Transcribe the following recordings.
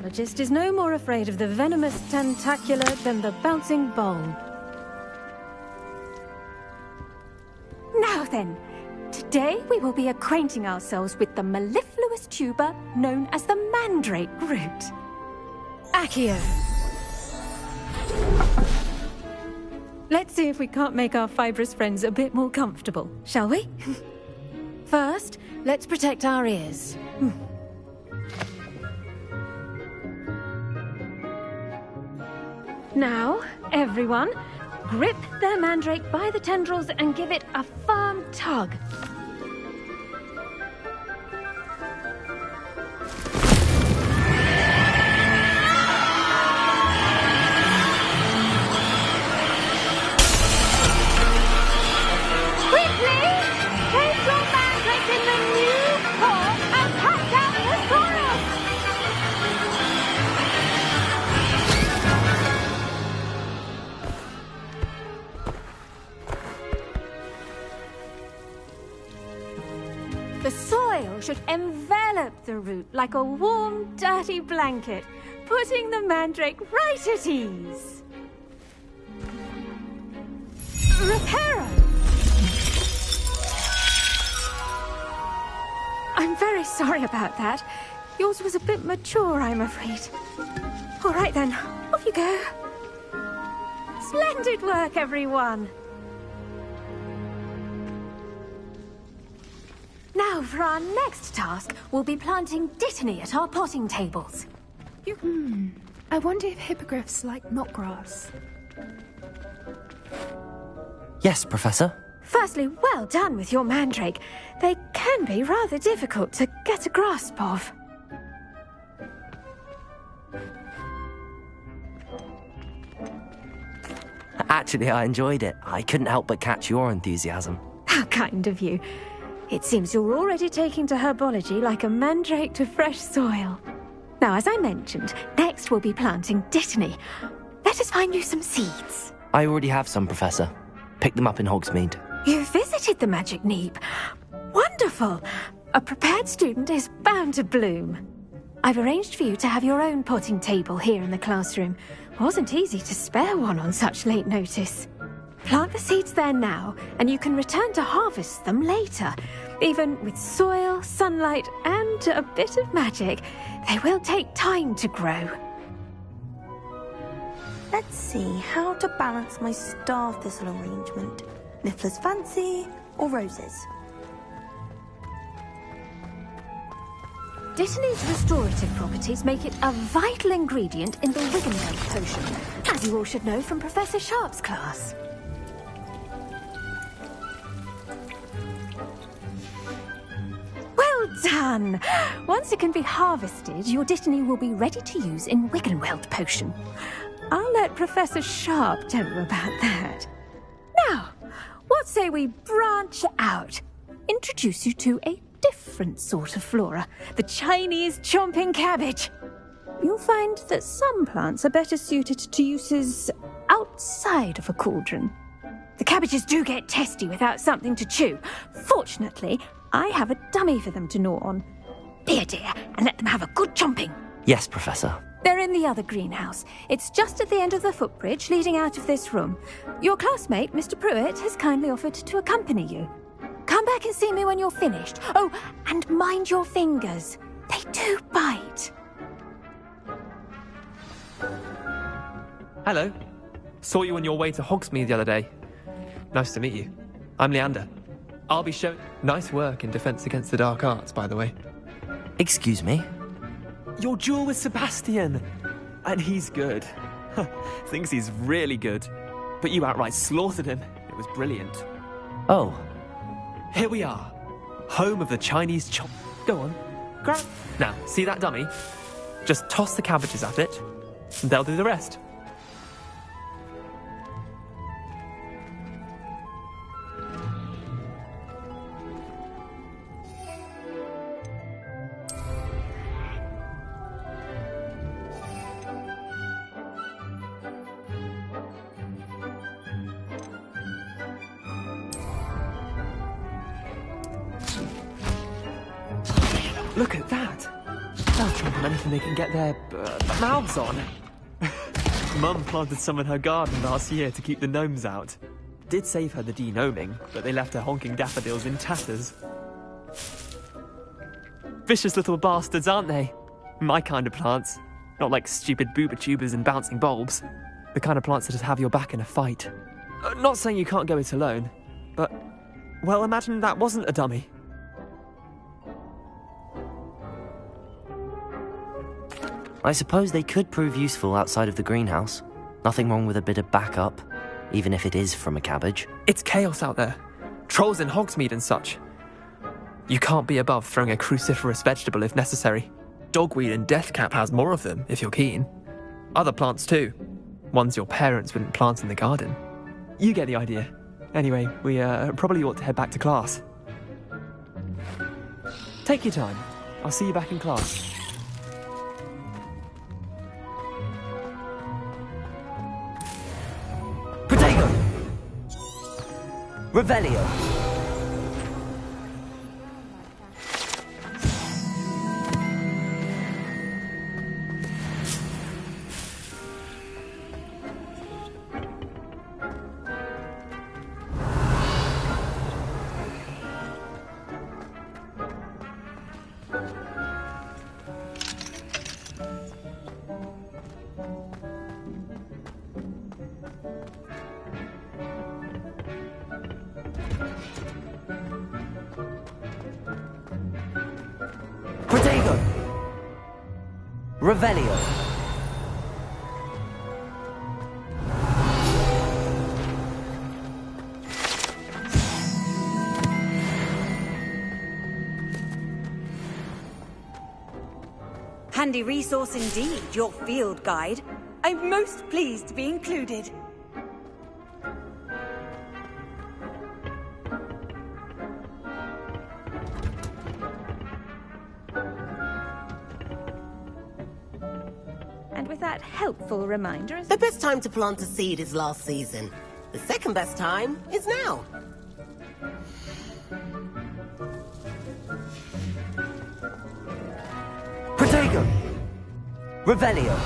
biologist is no more afraid of the venomous tentacula than the bouncing bulb. Now then, today we will be acquainting ourselves with the mellifluous tuber known as the mandrake root. Accio! Let's see if we can't make our fibrous friends a bit more comfortable, shall we? First, let's protect our ears. Now, everyone, grip their mandrake by the tendrils and give it a firm tug. Quickly! Place your mandrake in the new pot and pack down the soil! The soil should envelop the root like a warm, dirty blanket, putting the mandrake right at ease. Reparo! I'm very sorry about that. Yours was a bit mature, I'm afraid. All right then, off you go. Splendid work, everyone! Now, for our next task, we'll be planting dittany at our potting tables. I wonder if hippogriffs like knotgrass. Yes, Professor. Firstly, well done with your mandrake. They can be rather difficult to get a grasp of. Actually, I enjoyed it. I couldn't help but catch your enthusiasm. How kind of you. It seems you're already taking to herbology like a mandrake to fresh soil. Now, as I mentioned, next we'll be planting dittany. Let us find you some seeds. I already have some, Professor. Picked them up in Hogsmeade. You visited the Magic Neep. Wonderful! A prepared student is bound to bloom. I've arranged for you to have your own potting table here in the classroom. Wasn't easy to spare one on such late notice. Plant the seeds there now, and you can return to harvest them later. Even with soil, sunlight, and a bit of magic, they will take time to grow. Let's see how to balance my star thistle arrangement. Niffler's fancy or roses? Dittany's restorative properties make it a vital ingredient in the Wiggenweld potion, as you all should know from Professor Sharp's class. Well done! Once it can be harvested, your dittany will be ready to use in Wiggenweld potion. I'll let Professor Sharp tell you about that. Now, what say we branch out? Introduce you to a different sort of flora, the Chinese chomping cabbage. You'll find that some plants are better suited to uses outside of a cauldron. The cabbages do get testy without something to chew. Fortunately, I have a dummy for them to gnaw on. Be a dear and let them have a good chomping. Yes, Professor. They're in the other greenhouse. It's just at the end of the footbridge leading out of this room. Your classmate, Mr. Pruitt, has kindly offered to accompany you. Come back and see me when you're finished. Oh, and mind your fingers. They do bite. Hello. Saw you on your way to Hogsmeade the other day. Nice to meet you. I'm Leander. I'll be showing... Nice work in Defense Against the Dark Arts, by the way. Excuse me? Your duel with Sebastian! And he's good. Thinks he's really good. But you outright slaughtered him. It was brilliant. Oh. Here we are. Home of the Chinese chop... Go on. Grab... Now, see that dummy? Just toss the cabbages at it, and they'll do the rest. Look at that! They'll chomp them anything they can get their mouths on. Mum planted some in her garden last year to keep the gnomes out. Did save her the denoming, but they left her honking daffodils in tatters. Vicious little bastards, aren't they? My kind of plants. Not like stupid booba tubers and bouncing bulbs. The kind of plants that just have your back in a fight. Not saying you can't go it alone, but, well, imagine that wasn't a dummy. I suppose they could prove useful outside of the greenhouse. Nothing wrong with a bit of backup, even if it is from a cabbage. It's chaos out there. Trolls in Hogsmeade and such. You can't be above throwing a cruciferous vegetable if necessary. Dogweed and deathcap has more of them, if you're keen. Other plants too. Ones your parents wouldn't plant in the garden. You get the idea. Anyway, we probably ought to head back to class. Take your time. I'll see you back in class. Protego! Revelio! Protego! Revelio! Handy resource indeed, your field guide. I'm most pleased to be included. And with that helpful reminder... The best time to plant a seed is last season. The second best time is now. Protego! Revelio!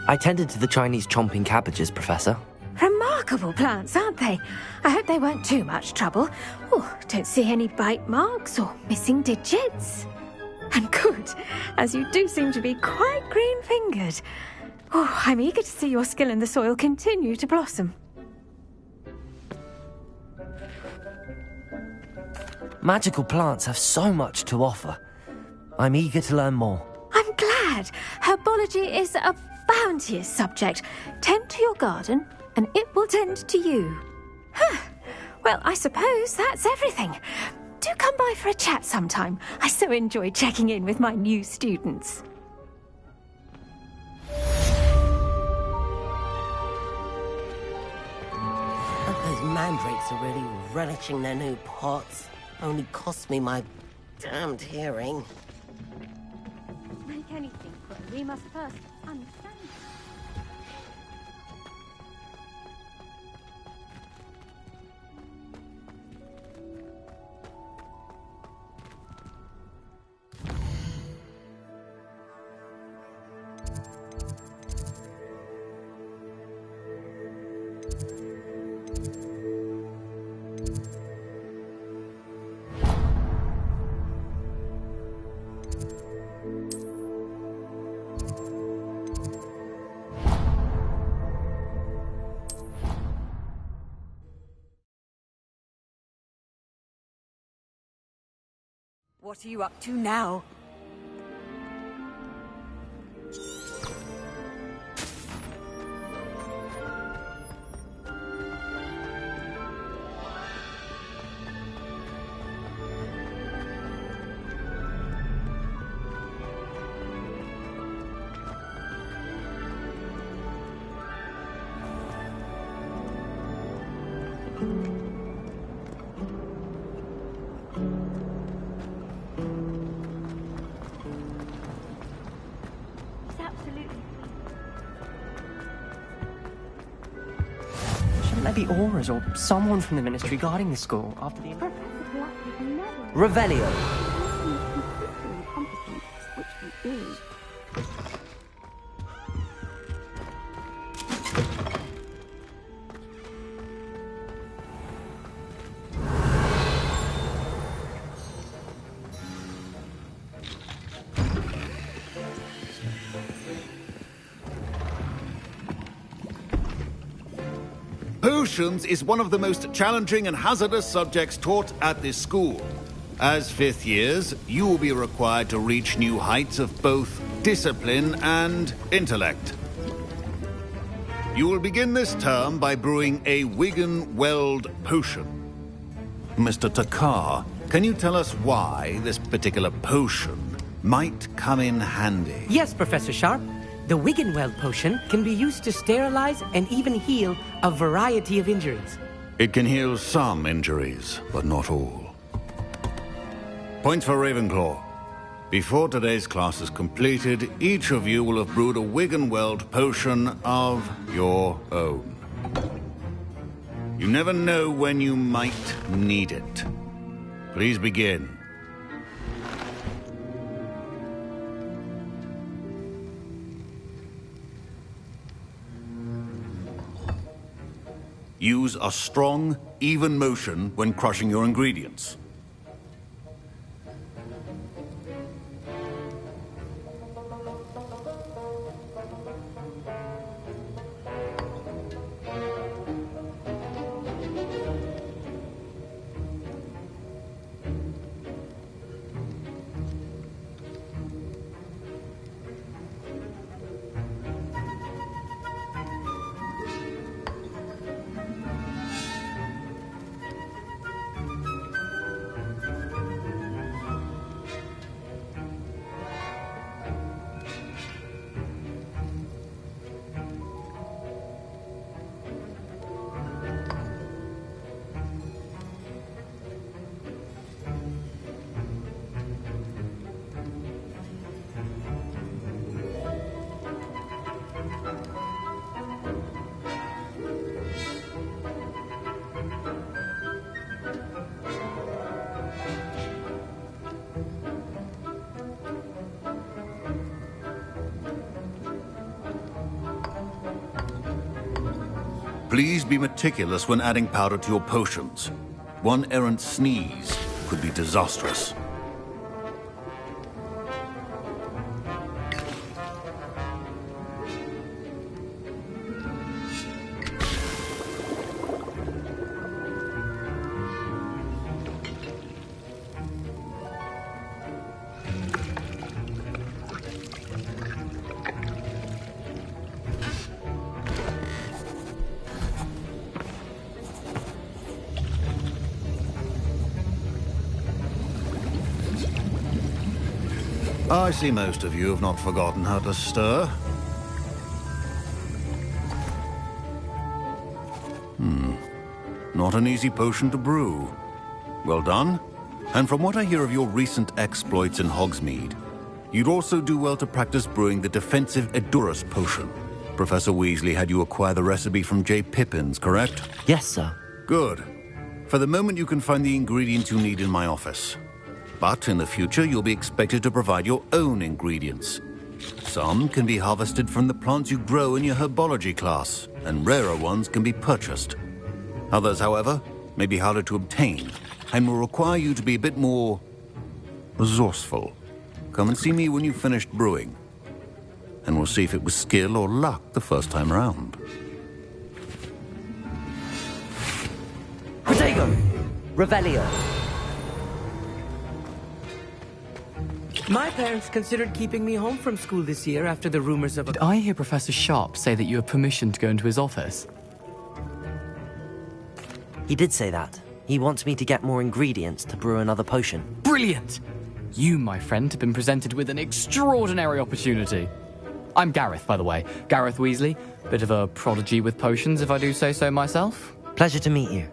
I tended to the Chinese chomping cabbages, Professor. Remarkable plants, aren't they? I hope they weren't too much trouble. Oh, don't see any bite marks or missing digits. And good, as you do seem to be quite green-fingered. Oh, I'm eager to see your skill in the soil continue to blossom. Magical plants have so much to offer. I'm eager to learn more. I'm glad. Herbology is a bounteous subject. Tend to your garden, and it will tend to you. Huh. Well, I suppose that's everything. Do come by for a chat sometime. I so enjoy checking in with my new students. Those mandrakes are really relishing their new pots. Only cost me my damned hearing. Make anything, but we must first understand. What are you up to now? Shouldn't there be auras or someone from the Ministry guarding the school after the... Revelio. Potions is one of the most challenging and hazardous subjects taught at this school. As fifth years, you will be required to reach new heights of both discipline and intellect. You will begin this term by brewing a Wiggenweld potion. Mr. Takar, can you tell us why this particular potion might come in handy? Yes, Professor Sharp. The Wiggenweld potion can be used to sterilize and even heal a variety of injuries. It can heal some injuries, but not all. Points for Ravenclaw. Before today's class is completed, each of you will have brewed a Wiggenweld potion of your own. You never know when you might need it. Please begin. Use a strong, even motion when crushing your ingredients. Please be meticulous when adding powder to your potions. One errant sneeze could be disastrous. I see most of you have not forgotten how to stir. Not an easy potion to brew. Well done. And from what I hear of your recent exploits in Hogsmeade, you'd also do well to practice brewing the defensive Edurus potion. Professor Weasley had you acquire the recipe from J. Pippins, correct? Yes, sir. Good. For the moment, you can find the ingredients you need in my office. But in the future, you'll be expected to provide your own ingredients. Some can be harvested from the plants you grow in your herbology class, and rarer ones can be purchased. Others, however, may be harder to obtain, and will require you to be a bit more resourceful. Come and see me when you've finished brewing, and we'll see if it was skill or luck the first time around. Protego! Revelio. My parents considered keeping me home from school this year after the rumors of... Did I hear Professor Sharp say that you have permission to go into his office? He did say that. He wants me to get more ingredients to brew another potion. Brilliant! You, my friend, have been presented with an extraordinary opportunity. I'm Gareth, by the way. Gareth Weasley. Bit of a prodigy with potions, if I do say so myself. Pleasure to meet you.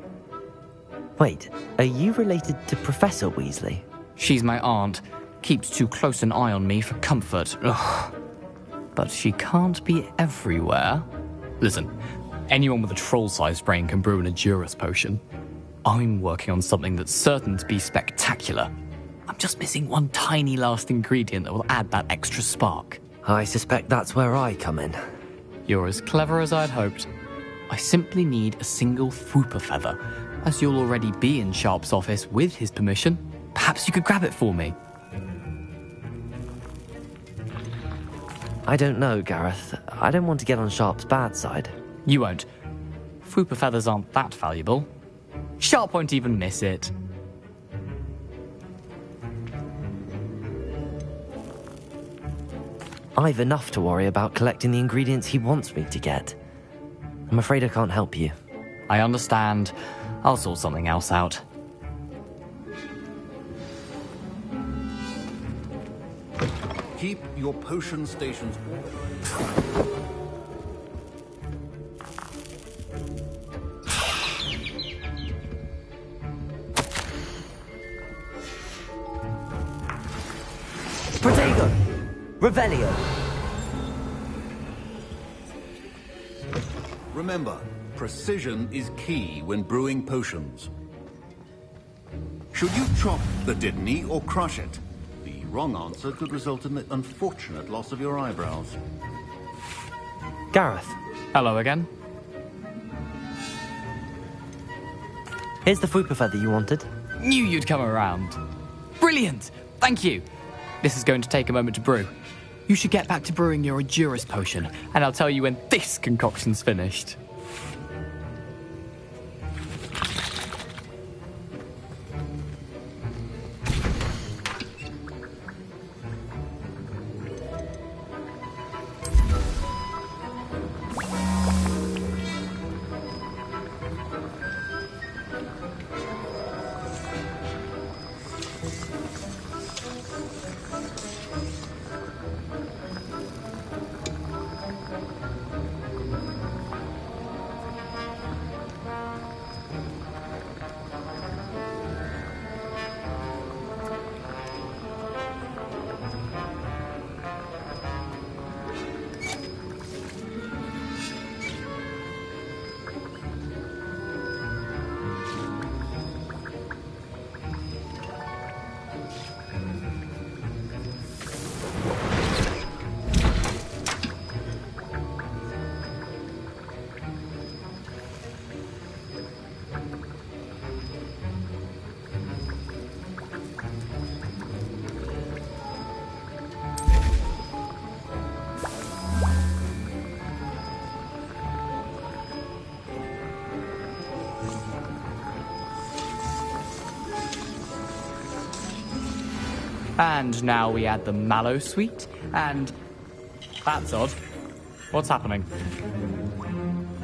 Wait, are you related to Professor Weasley? She's my aunt. Keeps too close an eye on me for comfort. Ugh. But she can't be everywhere. Listen, anyone with a troll-sized brain can brew an Edurus potion. I'm working on something that's certain to be spectacular. I'm just missing one tiny last ingredient that will add that extra spark. I suspect that's where I come in. You're as clever as I'd hoped. I simply need a single Fwooper feather. As you'll already be in Sharp's office with his permission, perhaps you could grab it for me. I don't know, Gareth. I don't want to get on Sharp's bad side. You won't. Fwooper feathers aren't that valuable. Sharp won't even miss it. I've enough to worry about collecting the ingredients he wants me to get. I'm afraid I can't help you. I understand. I'll sort something else out. Keep your potion stations. Protego! Revelio! Remember, precision is key when brewing potions. Should you chop the Dittany or crush it? The wrong answer could result in the unfortunate loss of your eyebrows. Gareth. Hello again. Here's the Fwooper feather you wanted. Knew you'd come around. Brilliant! Thank you. This is going to take a moment to brew. You should get back to brewing your Edurus potion, and I'll tell you when this concoction's finished. And now we add the mallow sweet, and... That's odd. What's happening?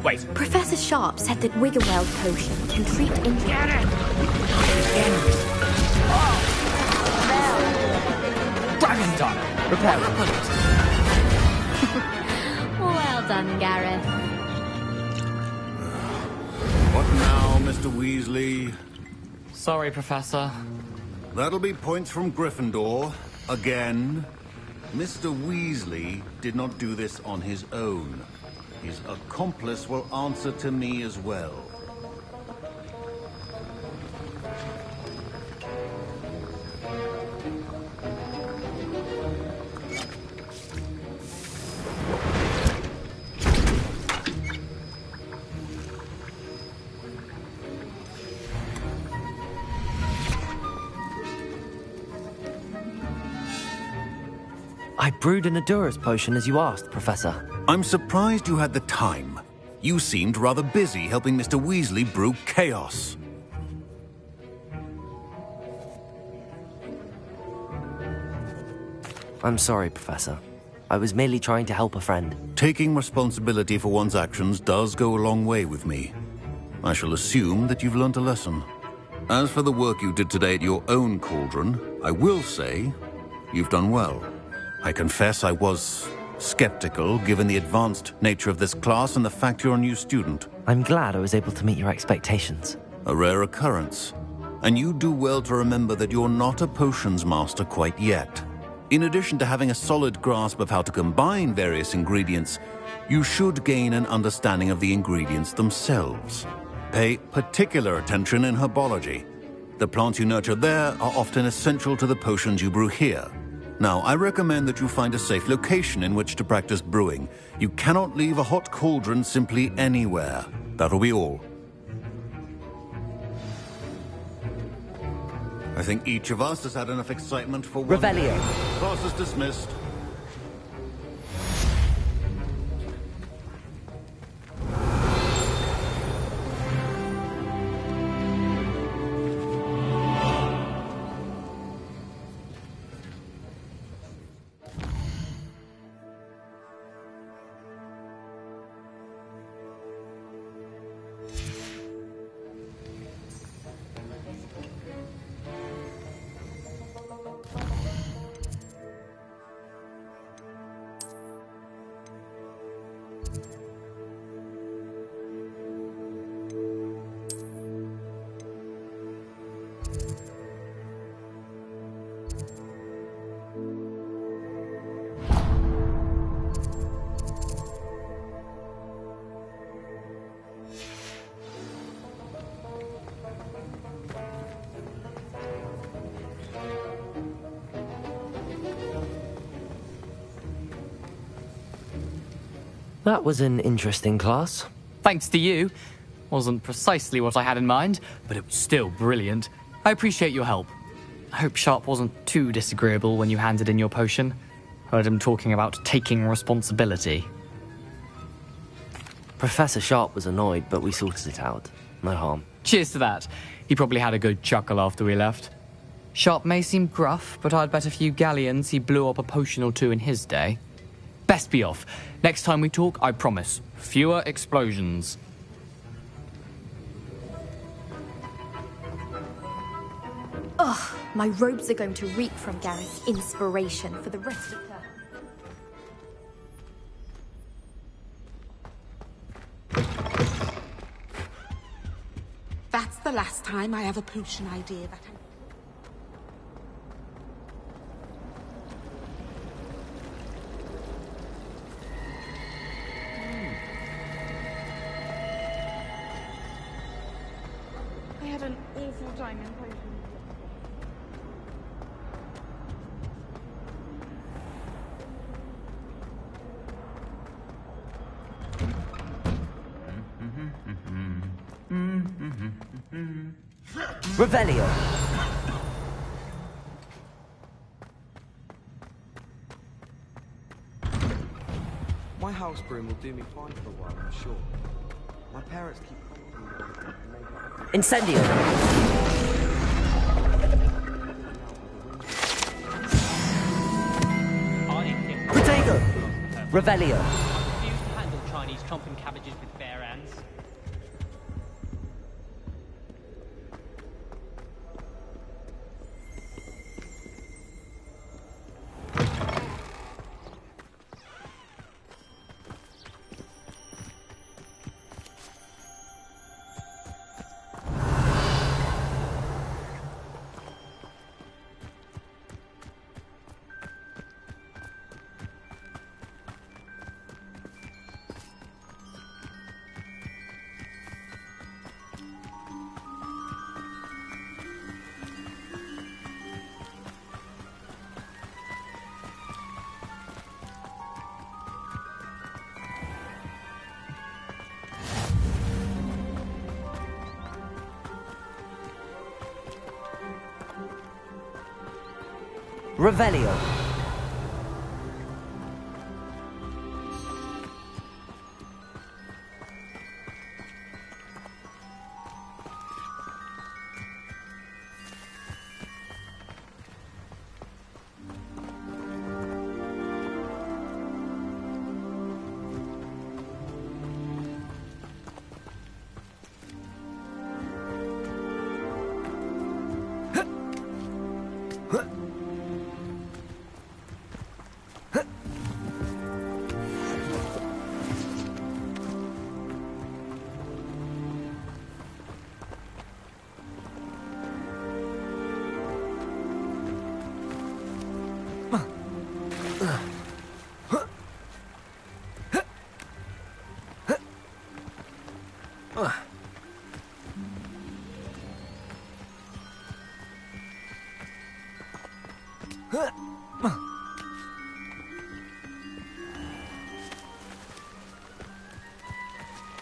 Wait. Professor Sharp said that Wiggenweld potion can treat injury. Get it! Dragon time! Repair it. Well done, Gareth. What now, Mr. Weasley? Sorry, Professor. That'll be points from Gryffindor. Again. Mr. Weasley did not do this on his own. His accomplice will answer to me as well. I brewed an Edurus potion as you asked, Professor. I'm surprised you had the time. You seemed rather busy helping Mr. Weasley brew chaos. I'm sorry, Professor. I was merely trying to help a friend. Taking responsibility for one's actions does go a long way with me. I shall assume that you've learnt a lesson. As for the work you did today at your own cauldron, I will say you've done well. I confess I was skeptical, given the advanced nature of this class and the fact you're a new student. I'm glad I was able to meet your expectations. a rare occurrence. And you do well to remember that you're not a potions master quite yet. In addition to having a solid grasp of how to combine various ingredients, you should gain an understanding of the ingredients themselves. Pay particular attention in herbology. The plants you nurture there are often essential to the potions you brew here. Now, I recommend that you find a safe location in which to practice brewing. You cannot leave a hot cauldron simply anywhere. That'll be all. I think each of us has had enough excitement for one Revelio. day. Class is dismissed. That was an interesting class. Thanks to you. Wasn't precisely what I had in mind, but it was still brilliant. I appreciate your help. I hope Sharp wasn't too disagreeable when you handed in your potion. Heard him talking about taking responsibility. Professor Sharp was annoyed, but we sorted it out. No harm. Cheers to that. He probably had a good chuckle after we left. Sharp may seem gruff, but I'd bet a few galleons he blew up a potion or two in his day. Best be off. Next time we talk, I promise, fewer explosions. Ugh, my robes are going to reek from Gareth's inspiration for the rest of her. That's the last time I have a potion idea that I had an awful time in potions. Revelio. My house broom will do me fine for a while, I'm sure. My parents keep... Incendio. Protego. Revelio. I refuse to handle Chinese chomping cabbages with bare hands. Revelio.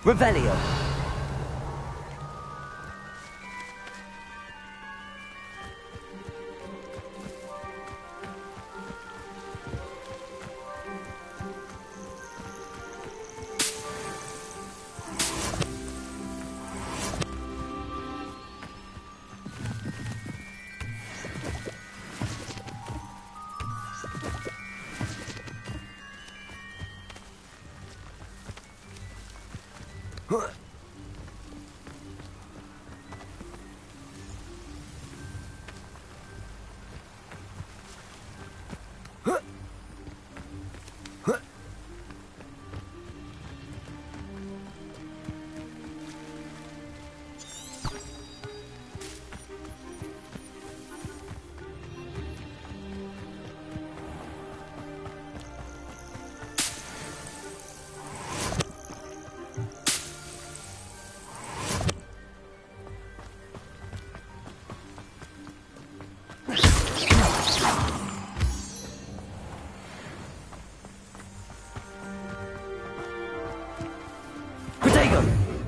Revelio.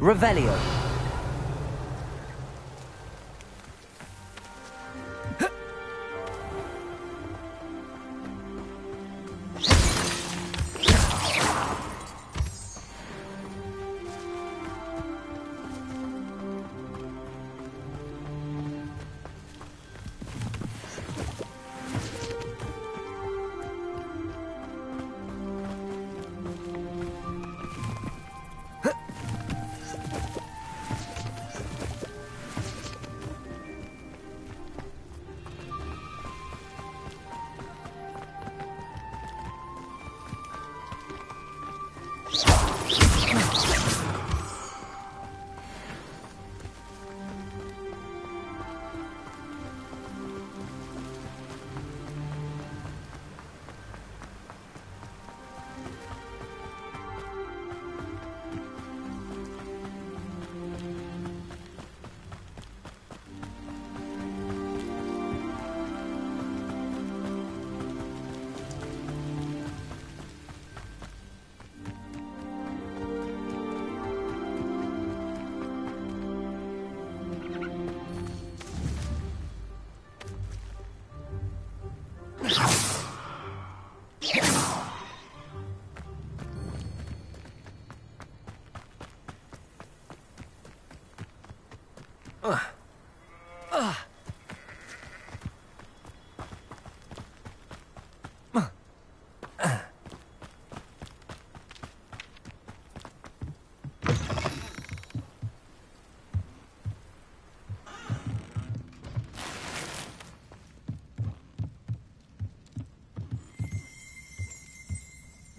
Revelio.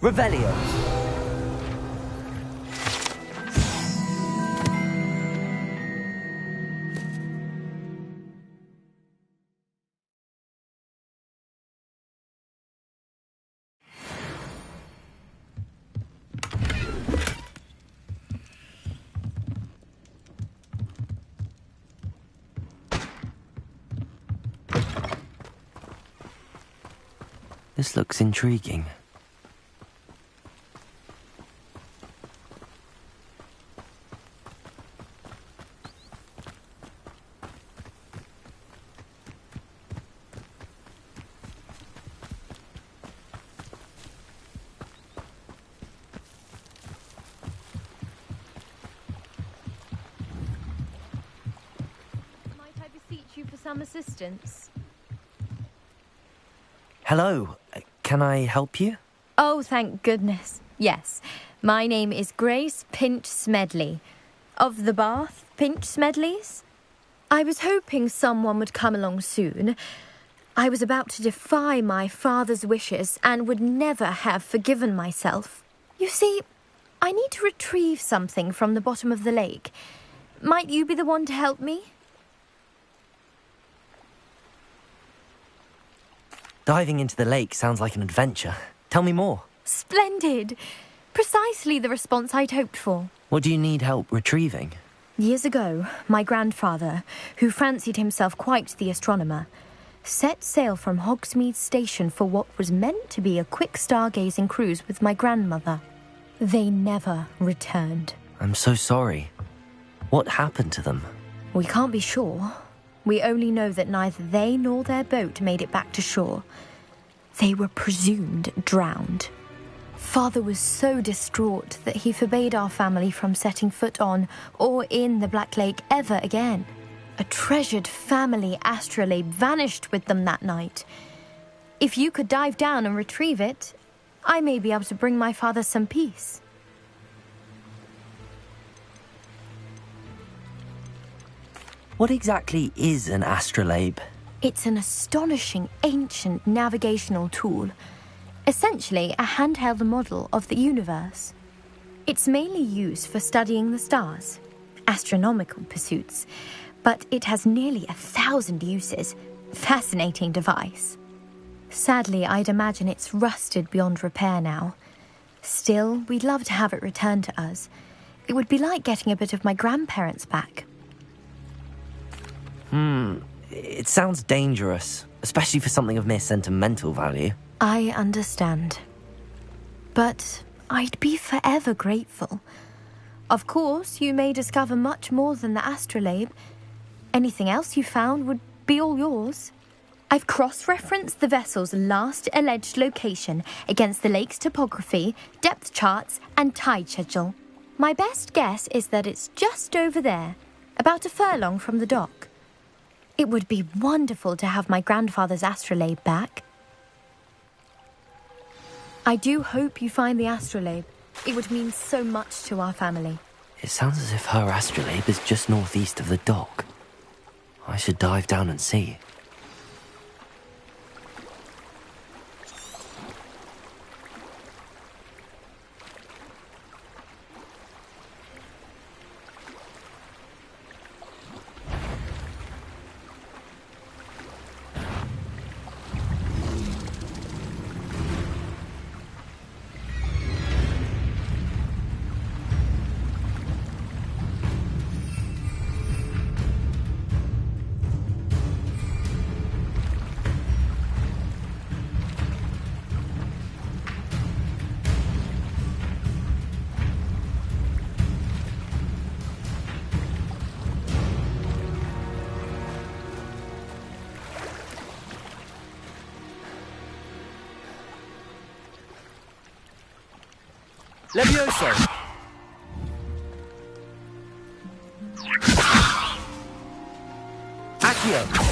Revelio. This looks intriguing. Some assistance. Hello, can I help you? Oh, thank goodness. Yes, my name is Grace Pinch Smedley, of the Bath Pinch Smedleys. I was hoping someone would come along soon. I was about to defy my father's wishes and would never have forgiven myself. You see, I need to retrieve something from the bottom of the lake. Might you be the one to help me? Diving into the lake sounds like an adventure. Tell me more. Splendid! Precisely the response I'd hoped for. What do you need help retrieving? Years ago, my grandfather, who fancied himself quite the astronomer, set sail from Hogsmeade Station for what was meant to be a quick stargazing cruise with my grandmother. They never returned. I'm so sorry. What happened to them? We can't be sure. We only know that neither they nor their boat made it back to shore. They were presumed drowned. Father was so distraught that he forbade our family from setting foot on or in the Black Lake ever again. A treasured family astrolabe vanished with them that night. If you could dive down and retrieve it, I may be able to bring my father some peace. What exactly is an astrolabe? It's an astonishing ancient navigational tool. Essentially a handheld model of the universe. It's mainly used for studying the stars, astronomical pursuits, but it has nearly 1,000 uses. Fascinating device. Sadly, I'd imagine it's rusted beyond repair now. Still, we'd love to have it returned to us. It would be like getting a bit of my grandparents back. It sounds dangerous, especially for something of mere sentimental value. I understand. But I'd be forever grateful. Of course, you may discover much more than the astrolabe. Anything else you found would be all yours. I've cross-referenced the vessel's last alleged location against the lake's topography, depth charts, and tide schedule. My best guess is that it's just over there, about a furlong from the dock. It would be wonderful to have my grandfather's astrolabe back. I do hope you find the astrolabe. It would mean so much to our family. It sounds as if her astrolabe is just northeast of the dock. I should dive down and see. Levioso! Accio!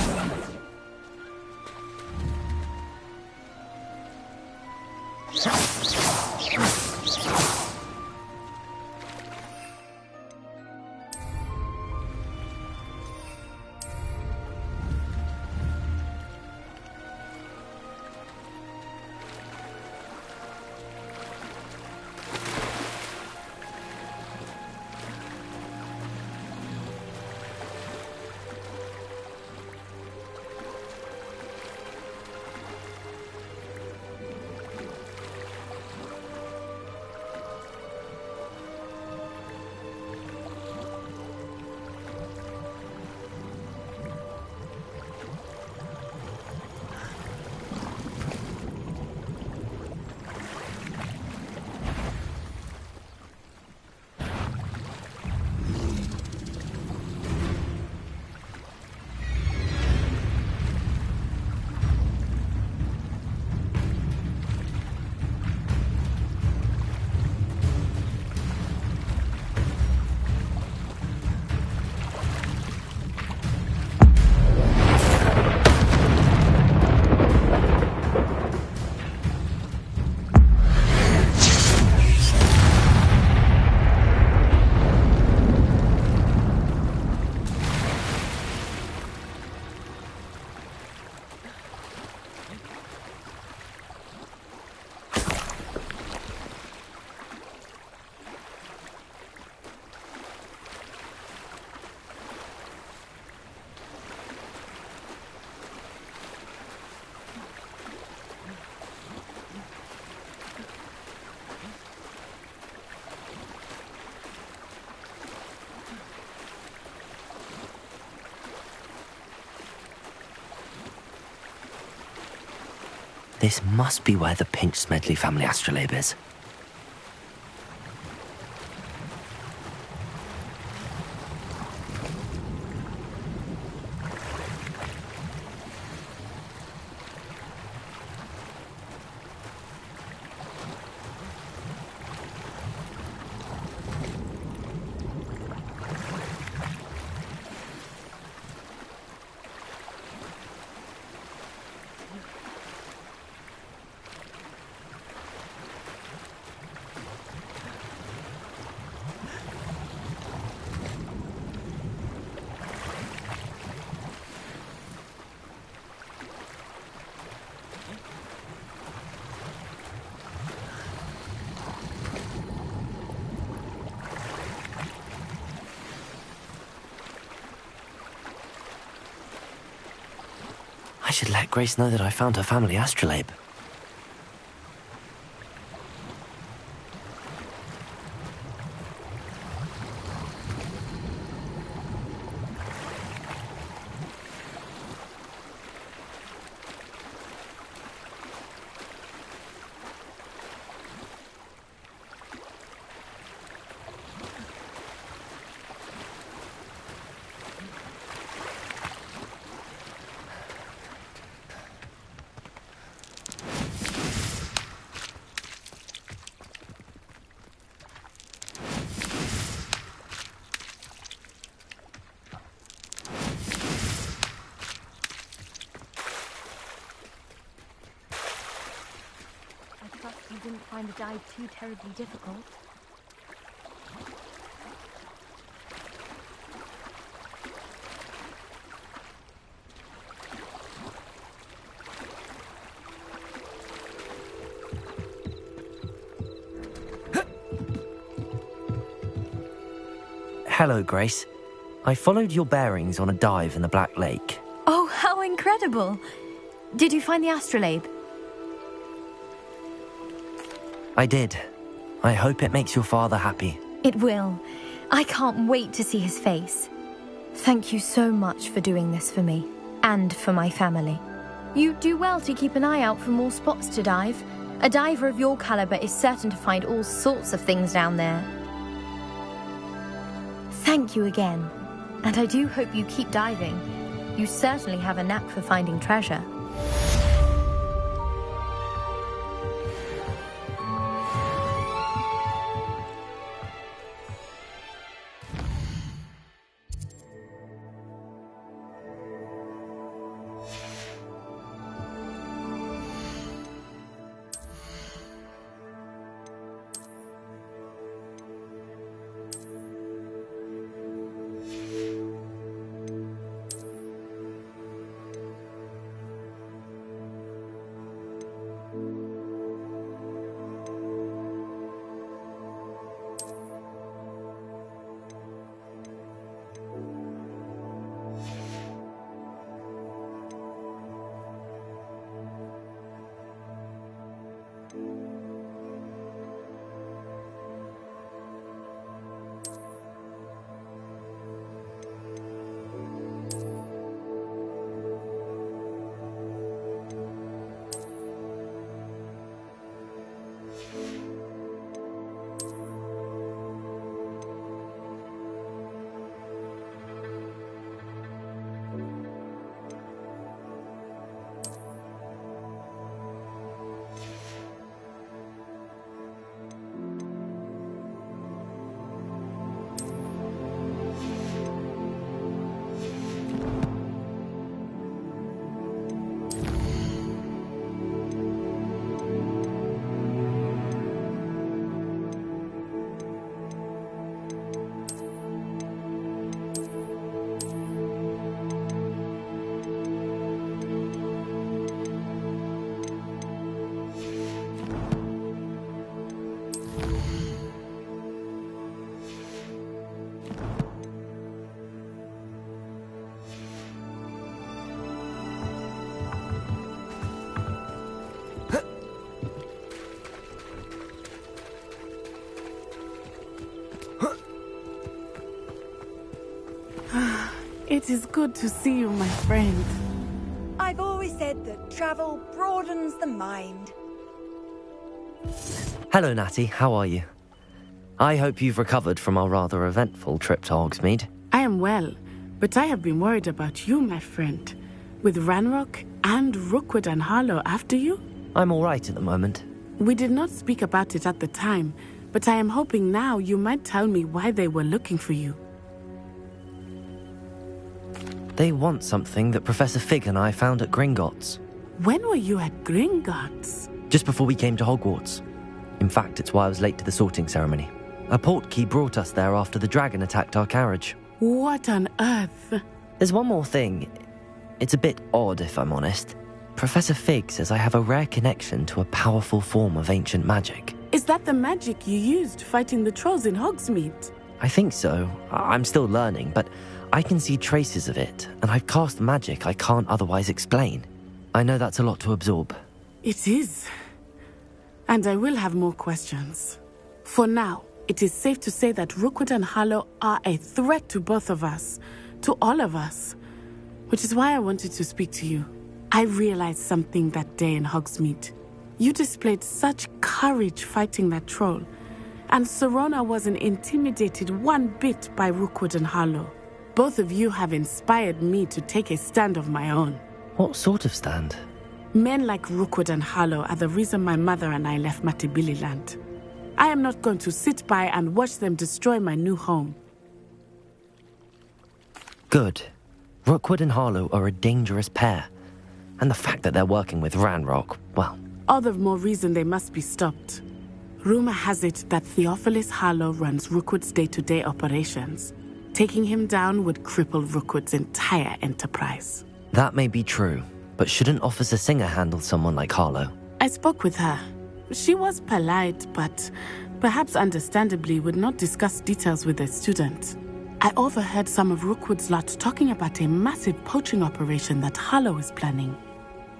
This must be where the Pinch Smedley family astrolabe is. I should let Grace know that I found her family astrolabe. You didn't find the dive too terribly difficult. Hello, Grace. I followed your bearings on a dive in the Black Lake. Oh, how incredible! Did you find the astrolabe? I did. I hope it makes your father happy. It will. I can't wait to see his face. Thank you so much for doing this for me, and for my family. You do well to keep an eye out for more spots to dive. A diver of your caliber is certain to find all sorts of things down there. Thank you again, and I do hope you keep diving. You certainly have a knack for finding treasure. It is good to see you, my friend. I've always always said that travel broadens the mind. Hello, Natty. How are you? I hope you've recovered from our rather eventful trip to Hogsmeade. I am well, but I have been worried about you, my friend. With Ranrock and Rookwood and Harlow after you? I'm all right at the moment. We did not speak about it at the time, but I am hoping now you might tell me why they were looking for you. They want something that Professor Fig and I found at Gringotts. When were you at Gringotts? Just before we came to Hogwarts. In fact, it's why I was late to the sorting ceremony. A portkey brought us there after the dragon attacked our carriage. What on earth? There's one more thing. It's a bit odd, if I'm honest. Professor Fig says I have a rare connection to a powerful form of ancient magic. Is that the magic you used fighting the trolls in Hogsmeade? I think so. I'm still learning, but I can see traces of it, and I've cast magic I can't otherwise explain. I know that's a lot to absorb. It is. And I will have more questions. For now, it is safe to say that Rookwood and Harlow are a threat to both of us, to all of us, which is why I wanted to speak to you. I realized something that day in Hogsmeade. You displayed such courage fighting that troll, and Sirona wasn't intimidated one bit by Rookwood and Harlow. Both of you have inspired me to take a stand of my own. What sort of stand? Men like Rookwood and Harlow are the reason my mother and I left Matabeleland. I am not going to sit by and watch them destroy my new home. Good. Rookwood and Harlow are a dangerous pair. And the fact that they're working with Ranrock, well... All the more reason they must be stopped. Rumor has it that Theophilus Harlow runs Rookwood's day-to-day operations. Taking him down would cripple Rookwood's entire enterprise. That may be true, but shouldn't Officer Singer handle someone like Harlow? I spoke with her. She was polite, but perhaps understandably would not discuss details with a student. I overheard some of Rookwood's lot talking about a massive poaching operation that Harlow is planning.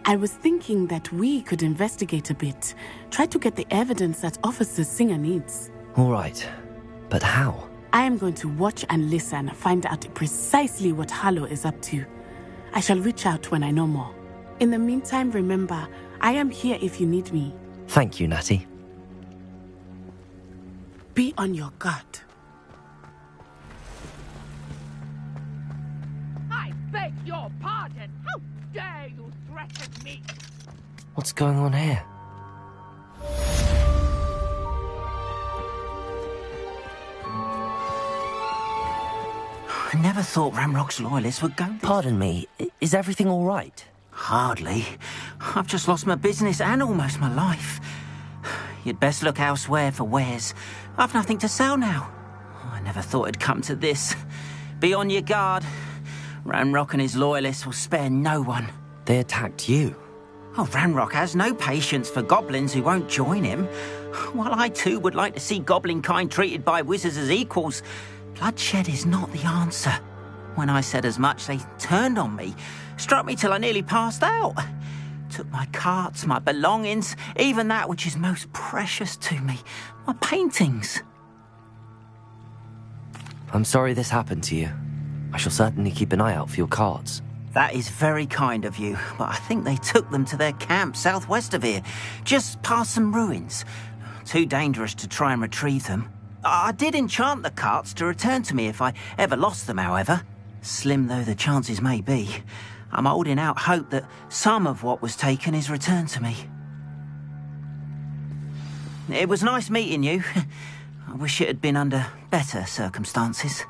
I was thinking that we could investigate a bit, try to get the evidence that Officer Singer needs. All right, but how? I am going to watch and listen, find out precisely what Harlow is up to. I shall reach out when I know more. In the meantime, remember, I am here if you need me. Thank you, Natty. Be on your guard. I beg your pardon. How dare you threaten me? What's going on here? I never thought Ranrock's loyalists would go this. Pardon me, is everything all right? Hardly. I've just lost my business and almost my life. You'd best look elsewhere for wares. I've nothing to sell now. I never thought it'd come to this. Be on your guard. Ranrock and his loyalists will spare no one. They attacked you? Oh, Ranrock has no patience for goblins who won't join him. While I too would like to see goblin kind treated by wizards as equals, bloodshed is not the answer. When I said as much, they turned on me, struck me till I nearly passed out. Took my carts, my belongings, even that which is most precious to me, my paintings. I'm sorry this happened to you. I shall certainly keep an eye out for your carts. That is very kind of you, but I think they took them to their camp southwest of here, just past some ruins. Too dangerous to try and retrieve them. I did enchant the carts to return to me if I ever lost them, however. Slim though the chances may be, I'm holding out hope that some of what was taken is returned to me. It was nice meeting you. I wish it had been under better circumstances.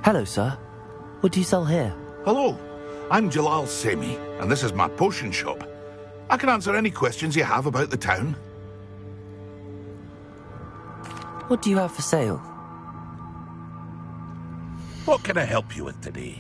Hello, sir. What do you sell here? Hello, I'm Jalal Semi, and this is my potion shop. I can answer any questions you have about the town. What do you have for sale? What can I help you with today?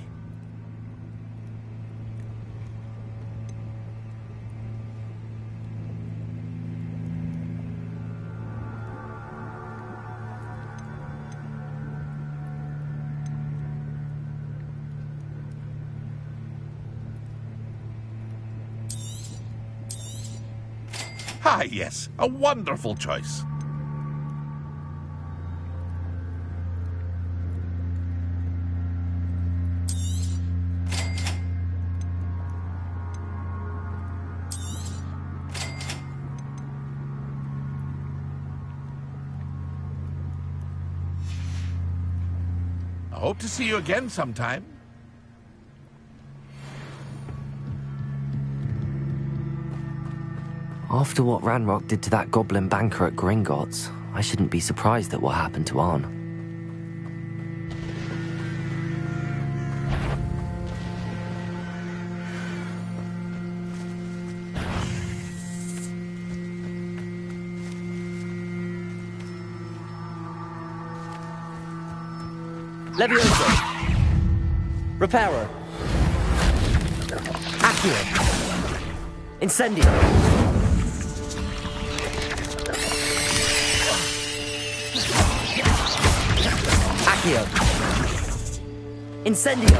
Ah, yes, a wonderful choice. I hope to see you again sometime. After what Ranrock did to that goblin banker at Gringotts, I shouldn't be surprised at what happened to Arn. Levioso. Reparo. Accio. Incendio. Accio. Incendio.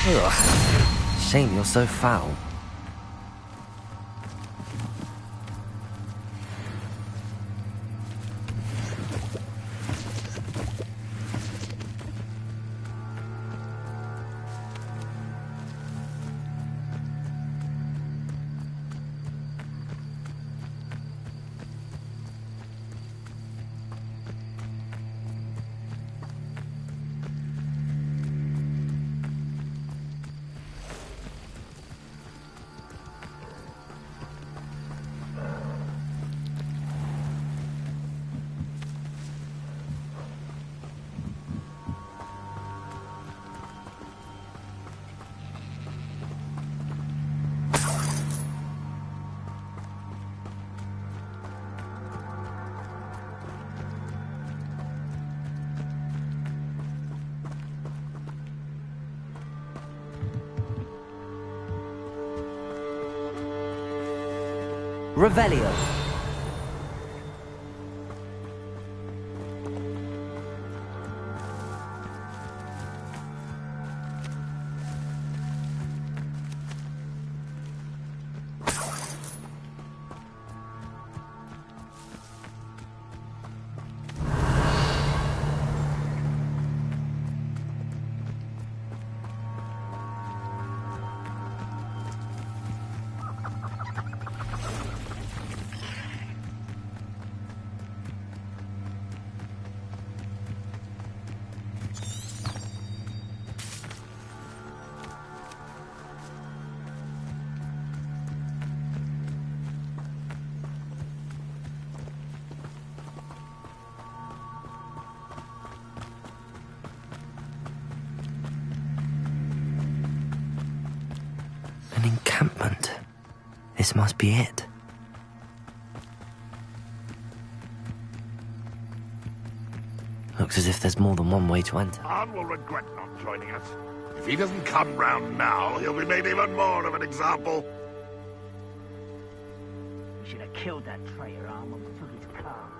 Ugh. Shame you're so foul. Revelio. Encampment. This must be it. Looks as if there's more than one way to enter. Arn will regret not joining us. If he doesn't come round now, he'll be made even more of an example. We should have killed that traitor Arn when we took his cards.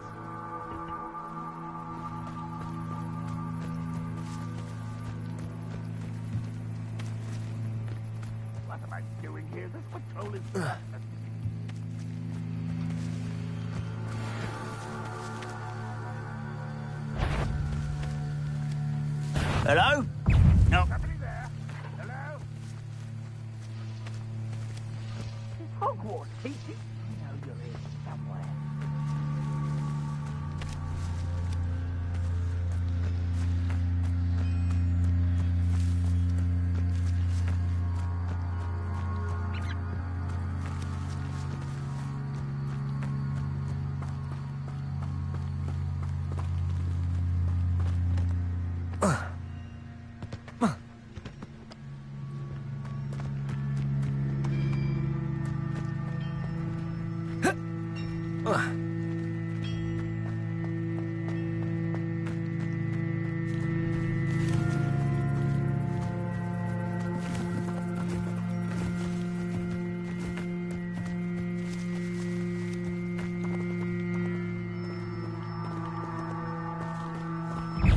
What am I doing here? This patrol is... Hello? No. Somebody there? Hello? Is Hogwarts teaching? I know you're here somewhere.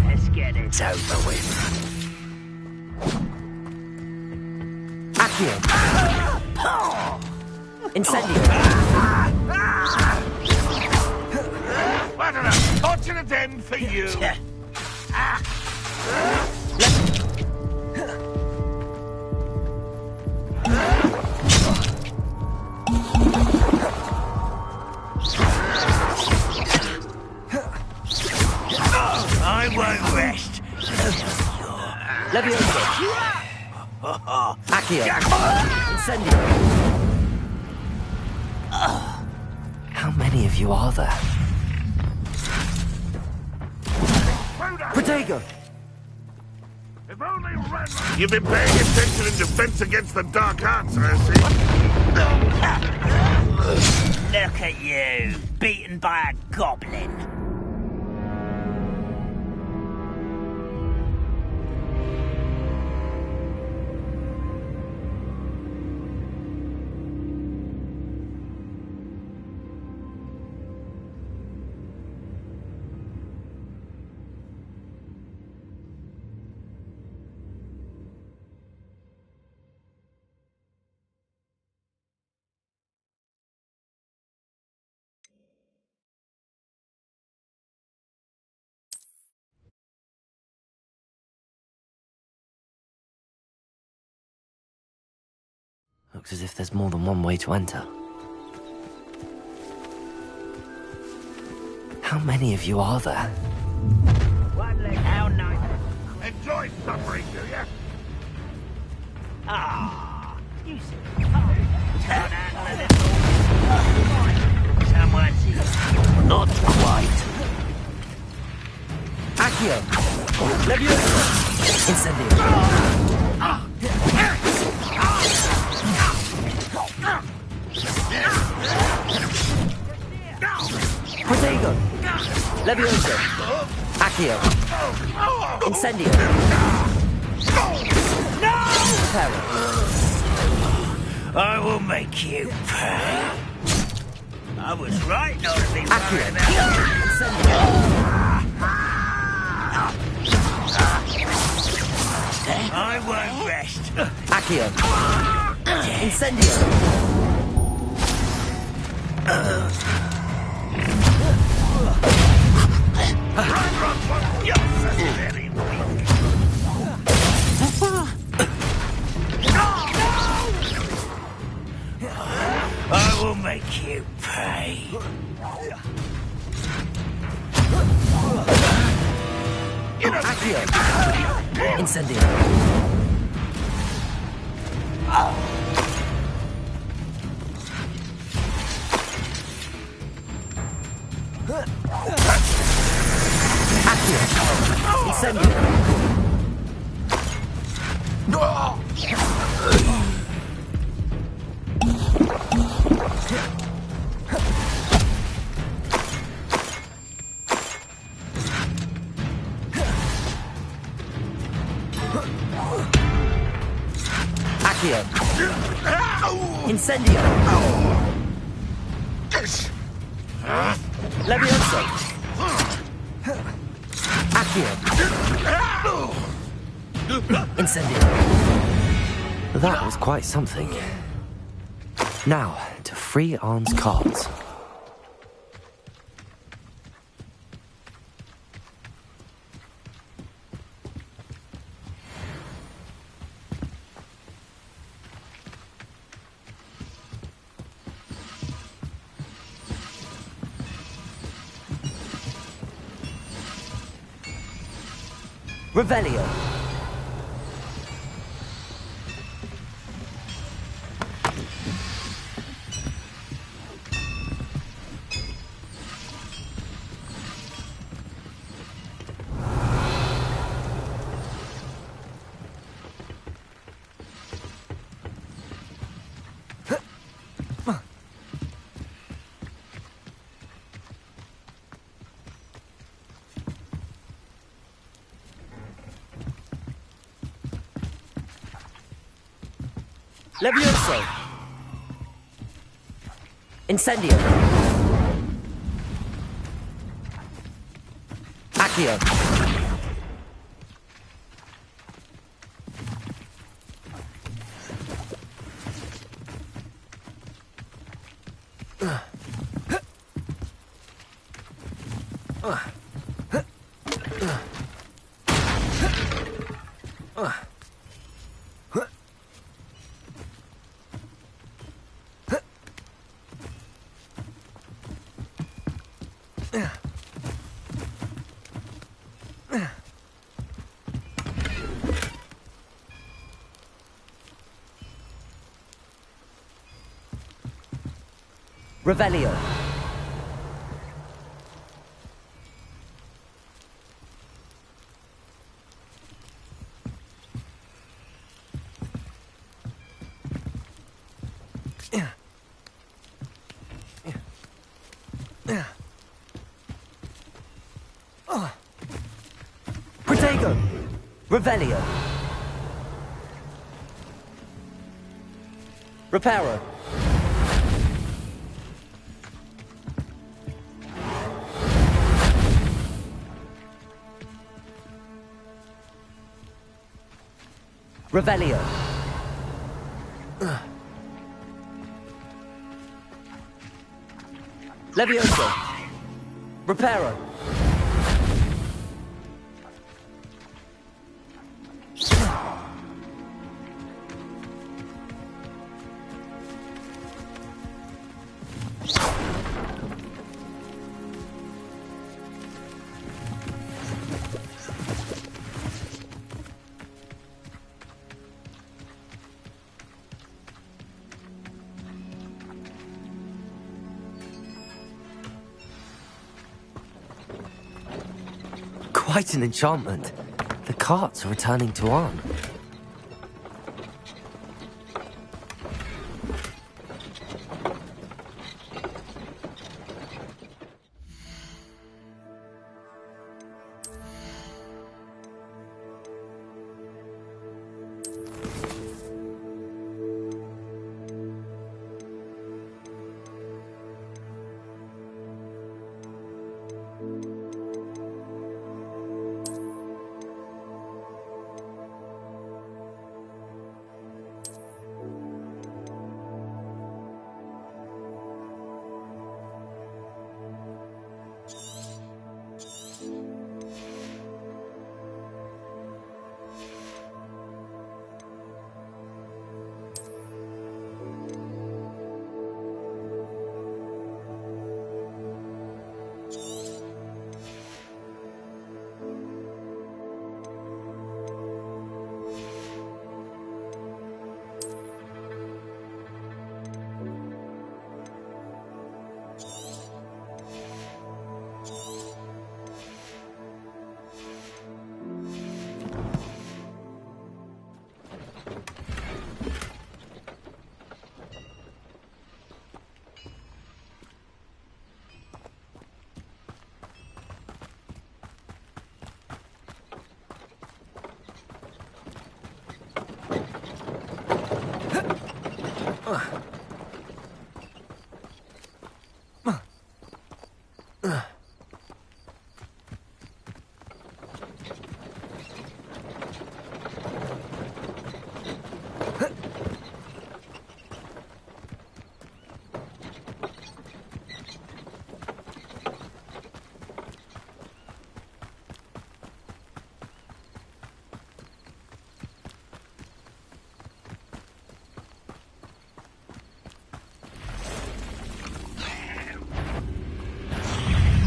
Let's get it over with. Accio. Incendio. What an unfortunate end for you! I won't rest. Levioso. Accio. Incendio. How many of you are there? Protego! If only Ren... You've been paying attention in defense against the Dark Arts, I see. Look at you, beaten by a goblin. Looks as if there's more than one way to enter. How many of you are there? How nice. Enjoy suffering, do you? Ah, you see. Turn out a little. Someone's here. Not quite. Accio. Levioso. Incendio. Protego. Levioso. Accio. Incendio. Terror. I will make you pay. I was right not to be worried about I won't rest. Accio. Incendio. You're very weak. I will make you pay. Accio. Incendio. Accio. Incendio. Accio. Incendio. Levioso. Accio. Incendio. That was quite something. Now, to free Arn's cards. Revelio. Levioso. Incendio. Accio. Revelio. Protego. Revelio. Reparo. Revelio. Levioso. Reparo. Quite an enchantment. The carts are returning to Arn.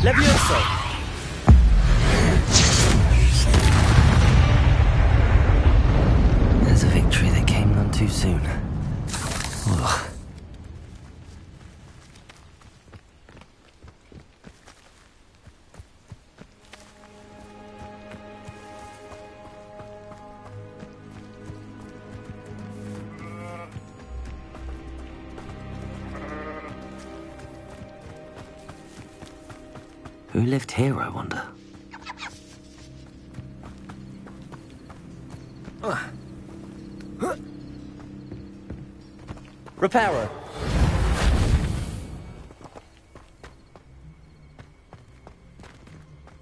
Levioso. There's a victory that came none too soon. Ugh. Who lived here, I wonder? Reparo.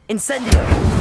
Incendio.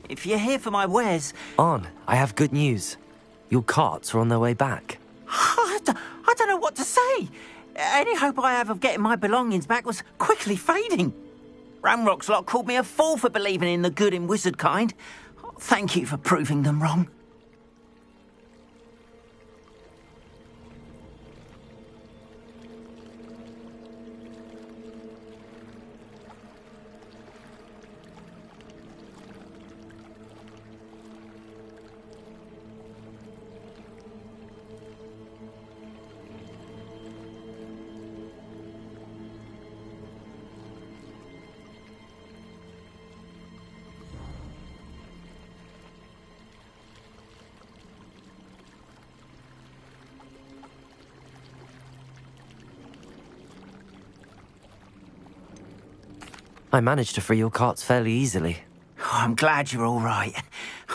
If you're here for my wares... Arn, I have good news. Your carts are on their way back. I don't know what to say. Any hope I have of getting my belongings back was quickly fading. Ranrock's lot called me a fool for believing in the good in wizard kind. Thank you for proving them wrong. I managed to free your carts fairly easily. Oh, I'm glad you're all right.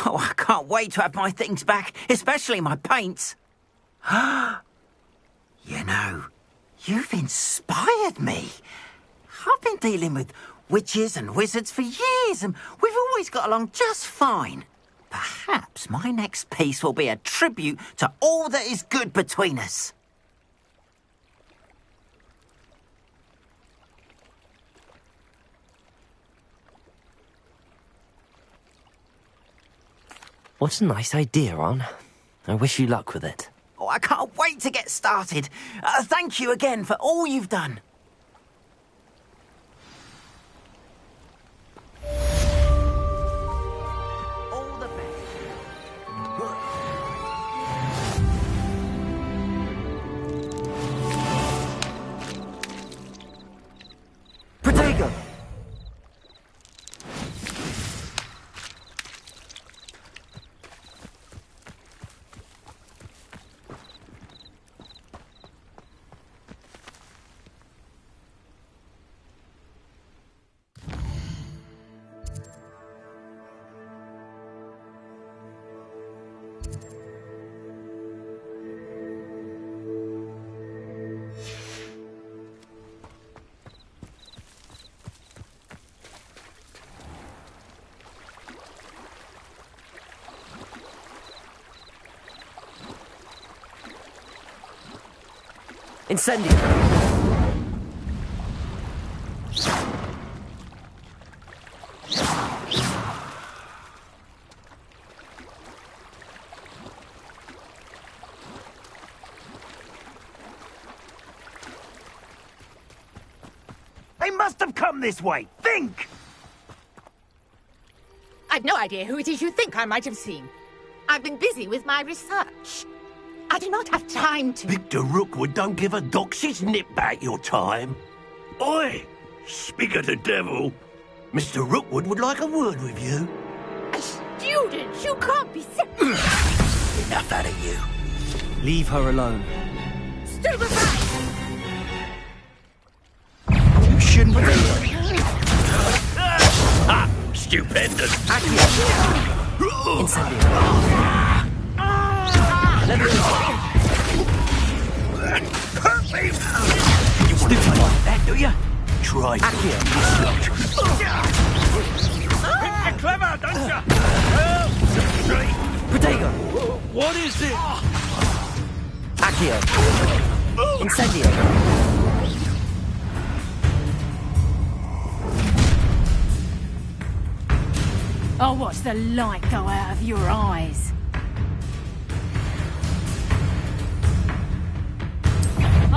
Oh, I can't wait to have my things back, especially my paints. You know, you've inspired me. I've been dealing with witches and wizards for years, and we've always got along just fine. Perhaps my next piece will be a tribute to all that is good between us. What a nice idea, Arn. I wish you luck with it. Oh, I can't wait to get started. Thank you again for all you've done. All the best. Protego! Incendio! They must have come this way. Think! I've no idea who it is you think I might have seen. I've been busy with my research. I do not have time to... Victor Rookwood don't give a doxy's nip back your time. Oi! Speak of the devil. Mr. Rookwood would like a word with you. A student? You can't be serious. Enough out of you. Leave her alone. Stupefy! You shouldn't be... Ah! Stupendous! Incendio! Perfect! You want to try that, do you? Try Accio! You're clever, don't you? Protego! What is it? Accio! Incendio! I'll watch the light go out of your eyes.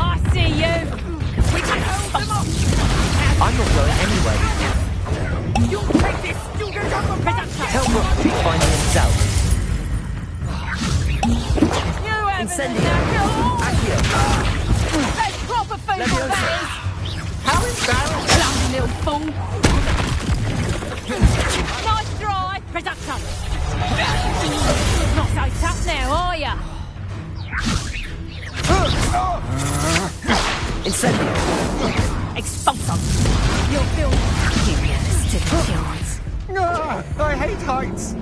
I see you! We can hold them off! I'm not going anywhere with you. You'll take this student off of production! Tell Rookwood to find himself. You haven't Incendio! Accio! Accio! That's proper food, Leviosa. that is! How embarrassing, dumb little fool! Nice try! Production! Not so tough now, are ya? Incendio. Expulsum! You'll feel materialistic skills. I hate heights!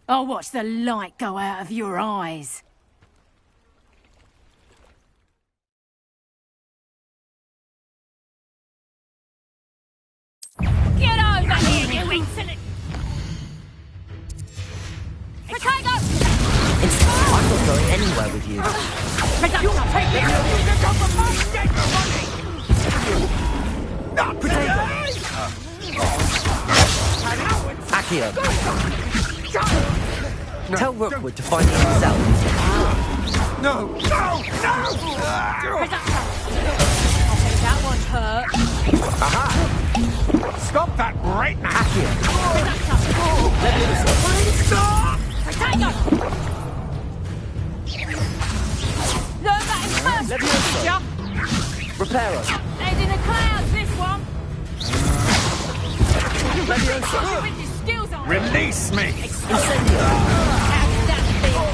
I'll watch the light go out of your eyes. Get over here, you insolent... Potato! I'm not going anywhere with you. You'll take this! You can go for my dead money! Potato! Accio. Tell Rookwood to find me himself. No! No! No! That one's hurt. Aha! Stop that right now! Accio. Stop! Potato! Learn that in first grade, teacher. Reparo. Head in the clouds, this one. Leviosa. With your skills on. Release me! Incendio. How did that feel?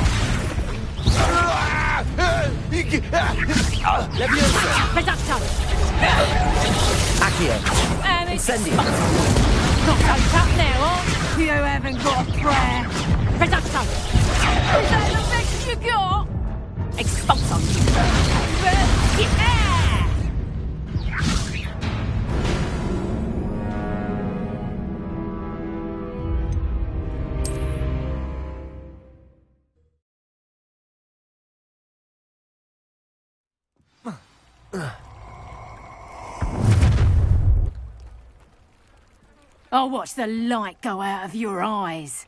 Leviosa. Potato! Accio. And it's Incendio. not coked up now, huh? You haven't got a prayer. Potato! Is that the best you got? Expulsum! Yeah! I'll watch the light go out of your eyes.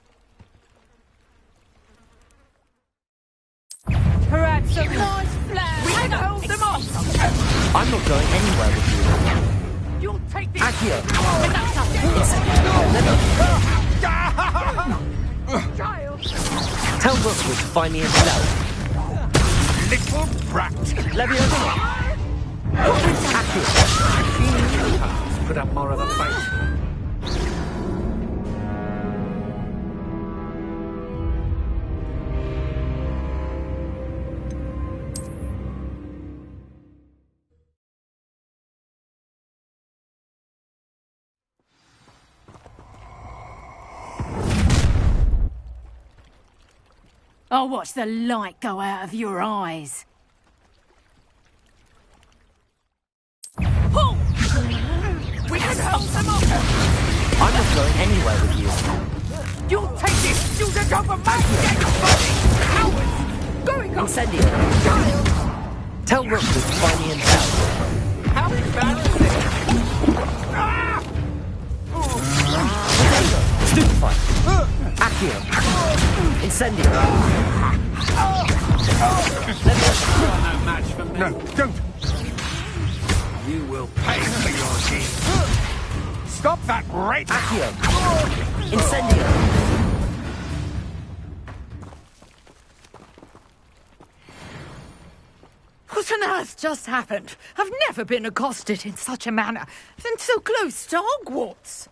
Perhaps some nice flowers. We can hold them off. I'm not going anywhere with you. You'll take this! Accio. Child! Tell Rookwood to find me himself. Little brat! Leviosa. Accio. Put up more of a fight. I'll watch the light go out of your eyes. Pull! We can hold them off! I'm not going anywhere with you. You'll take this! You can go for my dead money! Cowards! Going on! Incendio. Tell Rookwood to find me himself. How bad is this? Potato. Stupefy. Accio. Incendio. No match for me. No, don't! You will pay for your deeds. Stop that right now! Accio. Incendio. What on earth just happened? I've never been accosted in such a manner, and so close to Hogwarts.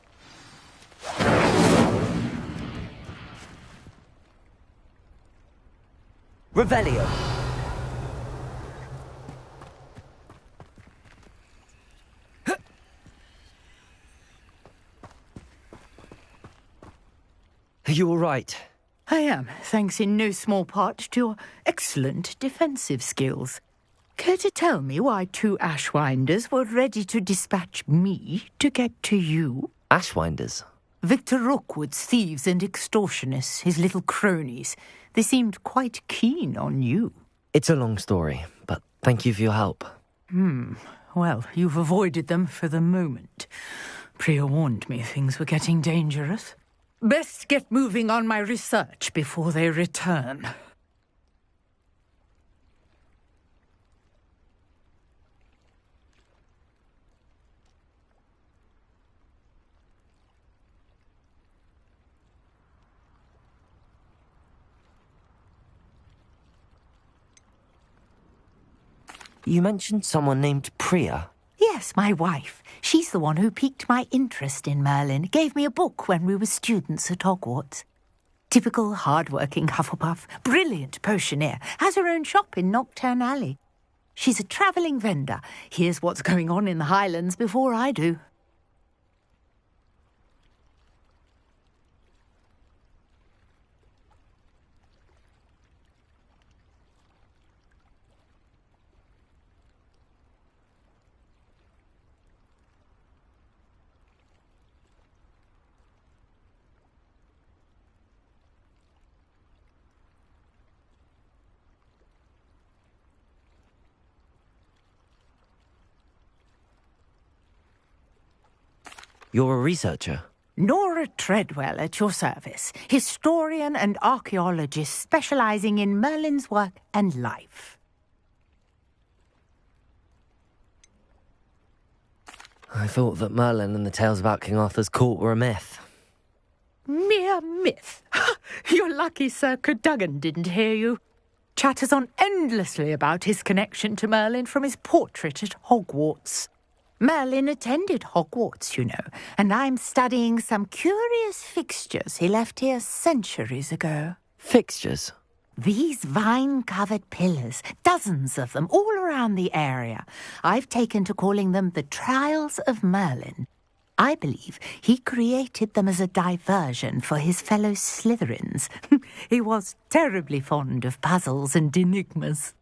Revelio. Are you all right? I am, thanks in no small part to your excellent defensive skills. Care to tell me why two Ashwinders were ready to dispatch me to get to you? Ashwinders? Victor Rookwood's thieves and extortionists, his little cronies. They seemed quite keen on you. It's a long story, but thank you for your help. Well, you've avoided them for the moment. Priya warned me things were getting dangerous. Best get moving on my research before they return. You mentioned someone named Priya. Yes, my wife. She's the one who piqued my interest in Merlin. Gave me a book when we were students at Hogwarts. Typical hard-working Hufflepuff, brilliant potioneer, has her own shop in Nocturne Alley. She's a travelling vendor. Hears what's going on in the Highlands before I do. You're a researcher? Nora Treadwell at your service, historian and archaeologist specialising in Merlin's work and life. I thought that Merlin and the tales about King Arthur's court were a myth. Mere myth. You're lucky Sir Cadogan didn't hear you. Chatters on endlessly about his connection to Merlin from his portrait at Hogwarts. Merlin attended Hogwarts, you know, and I'm studying some curious fixtures he left here centuries ago. Fixtures? These vine-covered pillars, dozens of them, all around the area. I've taken to calling them the Trials of Merlin. I believe he created them as a diversion for his fellow Slytherins. He was terribly fond of puzzles and enigmas.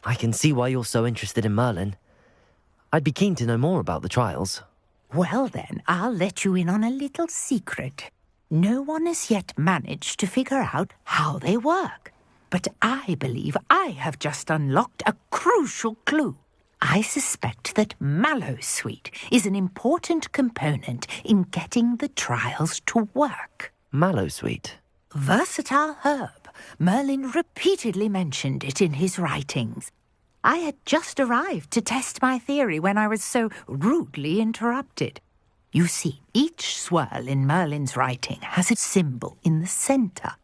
I can see why you're so interested in Merlin. I'd be keen to know more about the trials. Well then, I'll let you in on a little secret. No one has yet managed to figure out how they work. But I believe I have just unlocked a crucial clue. I suspect that Mallowsweet is an important component in getting the trials to work. Mallowsweet? Versatile herb. Merlin repeatedly mentioned it in his writings. I had just arrived to test my theory when I was so rudely interrupted. You see, each swirl in Merlin's writing has a symbol in the centre.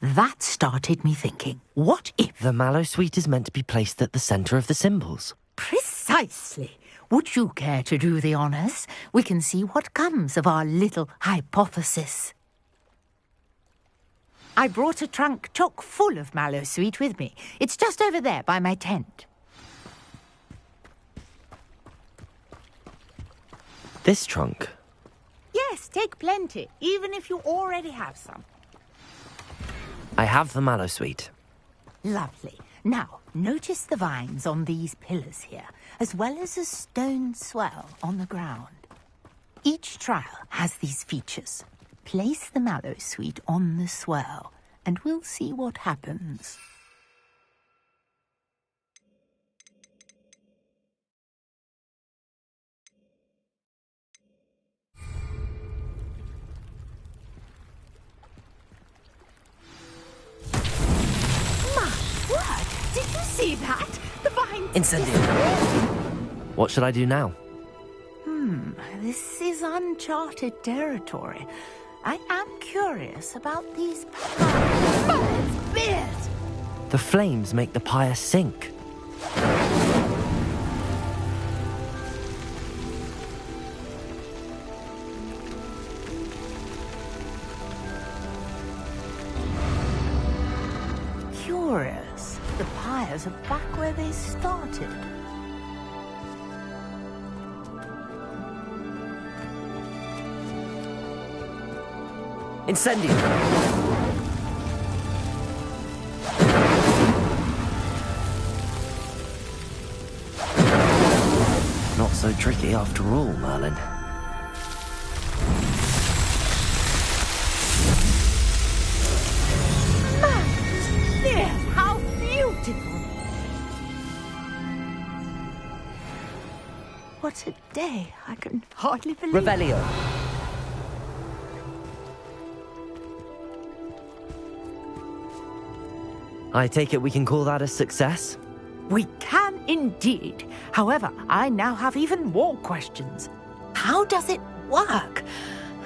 That started me thinking, what if... The Mallowsweet is meant to be placed at the centre of the symbols. Precisely. Would you care to do the honours? We can see what comes of our little hypothesis. I brought a trunk chock full of Mallowsweet with me. It's just over there by my tent. This trunk? Yes, take plenty, even if you already have some. I have the Mallowsweet. Lovely. Now, notice the vines on these pillars here, as well as a stone swell on the ground. Each trial has these features. Place the Mallowsweet on the swirl, and we'll see what happens. My word! Did you see that? The vines... Incendio. What should I do now? This is uncharted territory. I am curious about these pyres. Beers! The flames make the pyre sink. Curious. The pyres are back where they started. Incendio! Not so tricky after all, Merlin. There! How beautiful! What a day! I can hardly believe... Revelio. I take it we can call that a success? We can indeed. However, I now have even more questions. How does it work?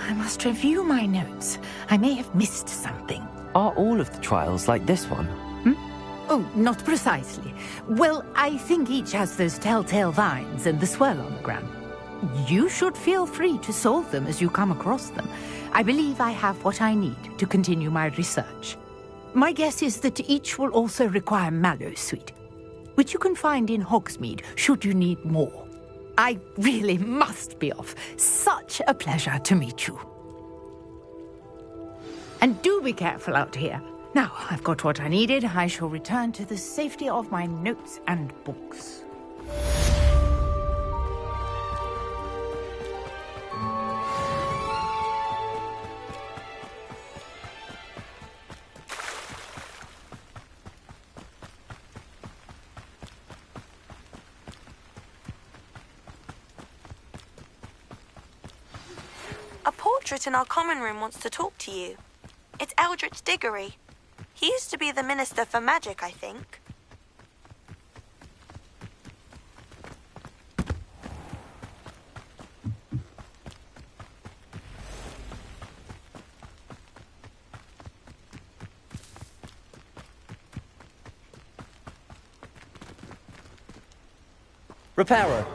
I must review my notes. I may have missed something. Are all of the trials like this one? Oh, not precisely. Well, I think each has those telltale vines and the swirl on the ground. You should feel free to solve them as you come across them. I believe I have what I need to continue my research. My guess is that each will also require Mallowsweet, which you can find in Hogsmeade should you need more. I really must be off. Such a pleasure to meet you. And do be careful out here. Now, I've got what I needed. I shall return to the safety of my notes and books. A portrait in our common room wants to talk to you. It's Eldritch Diggory. He used to be the Minister for Magic, I think. Reparo.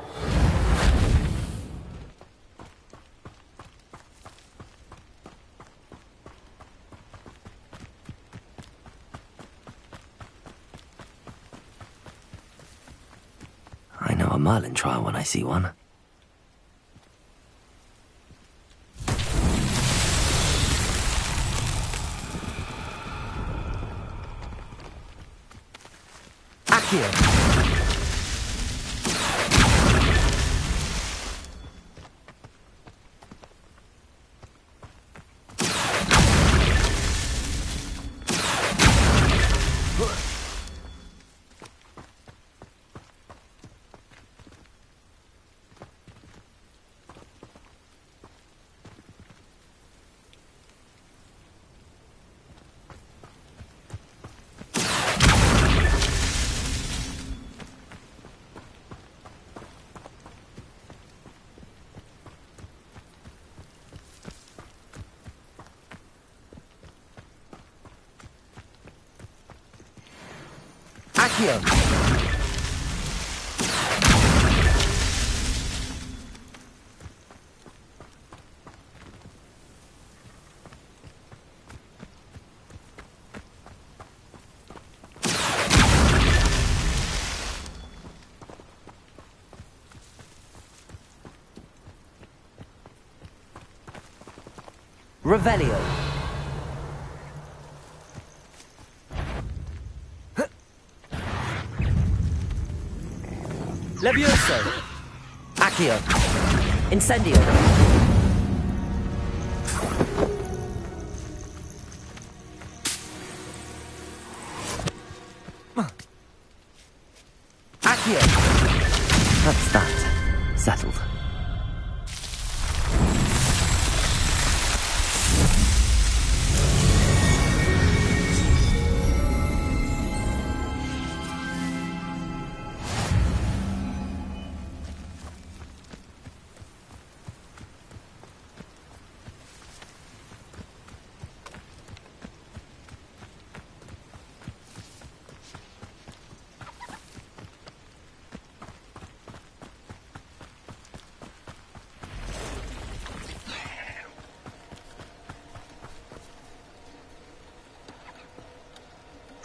I know a Merlin trial when I see one. Accio. Accio. Revelio. Levioso. Accio. Incendio. Accio. That's that. Settled.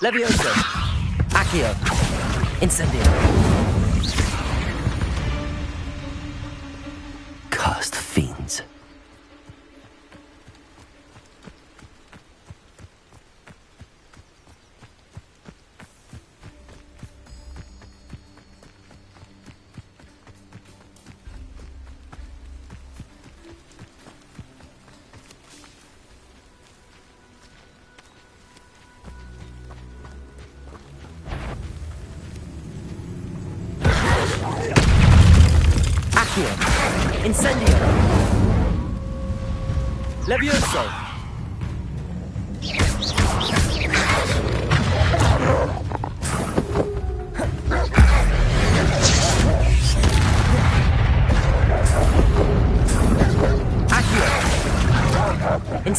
Levioso. Accio. Incendio. Cursed fiends. Incendio. Levioso.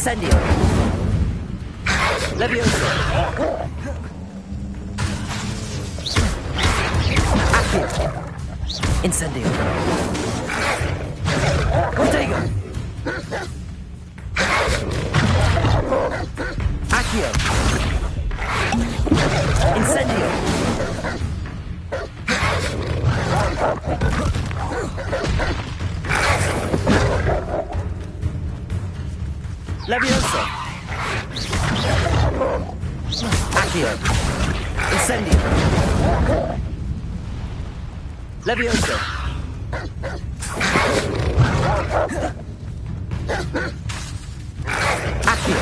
Incendio. Levioso. Accio. Incendio. Protego. Accio. Incendio. Levioso. Accio. Incendio. Levioso. Accio.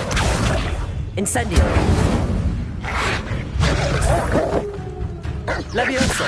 Incendio. Levioso.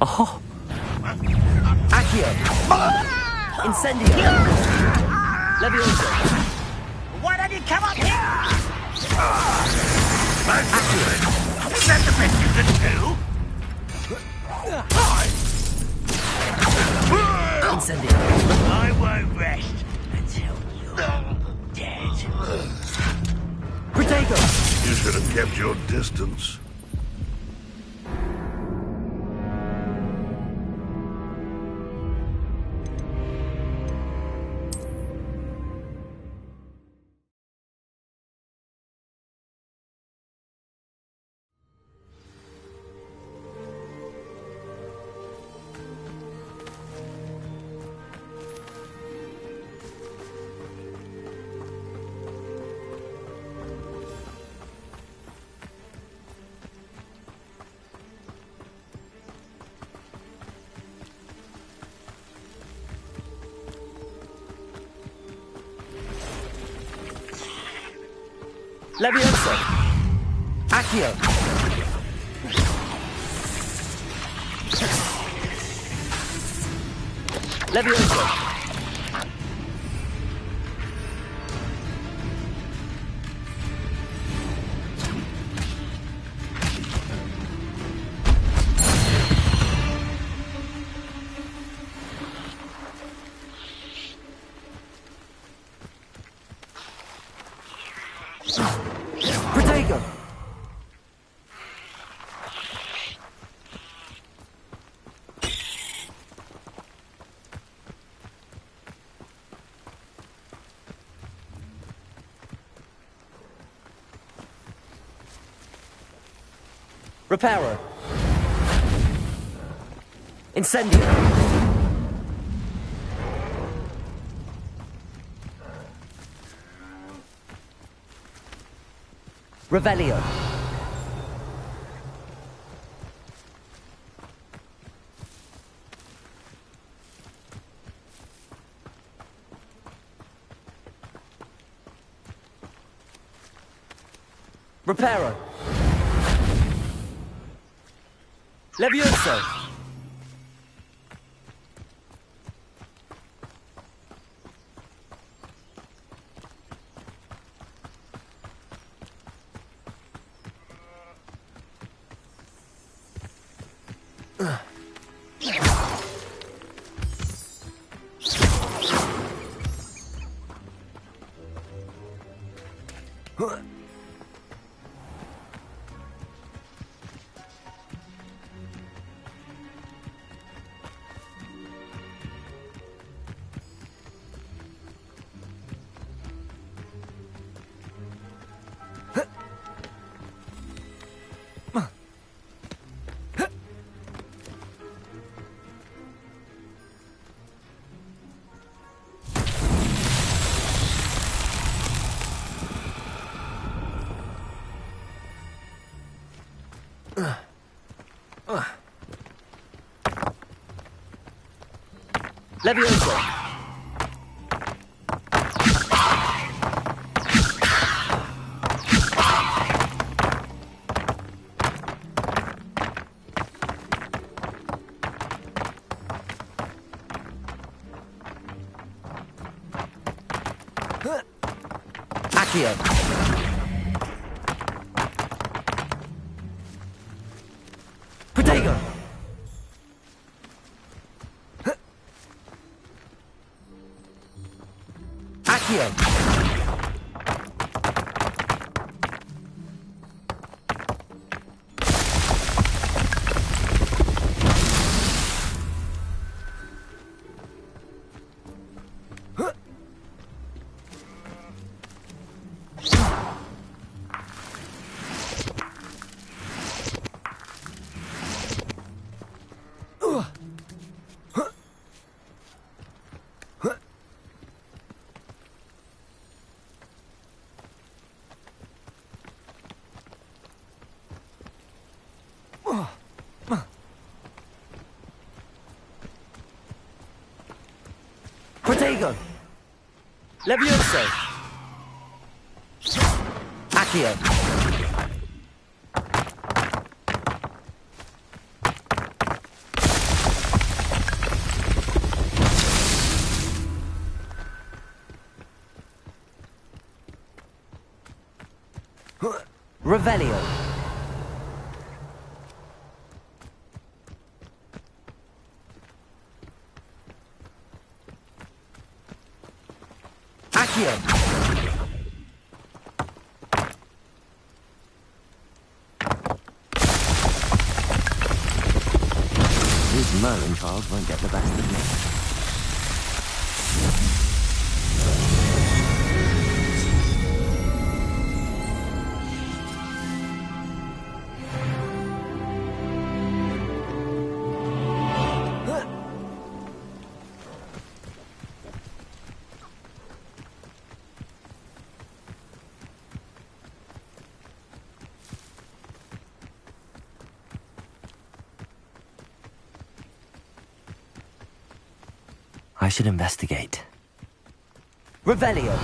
Oh. Accio. Incendio. Levioso. Why don't you come up here? Accio. Is that the best you can do? Incendio. I won't rest until you're dead. Protego. You should have kept your distance. Levioso. Accio. Levioso. Protego. Reparo. Incendio. Revelio. Reparo. Levioso. Levioso! Accio! Protego! Accio! Protego! Levioso! Accio! Revelio! Accio! These Merlin trials won't get the best of me. I should investigate. Revelio!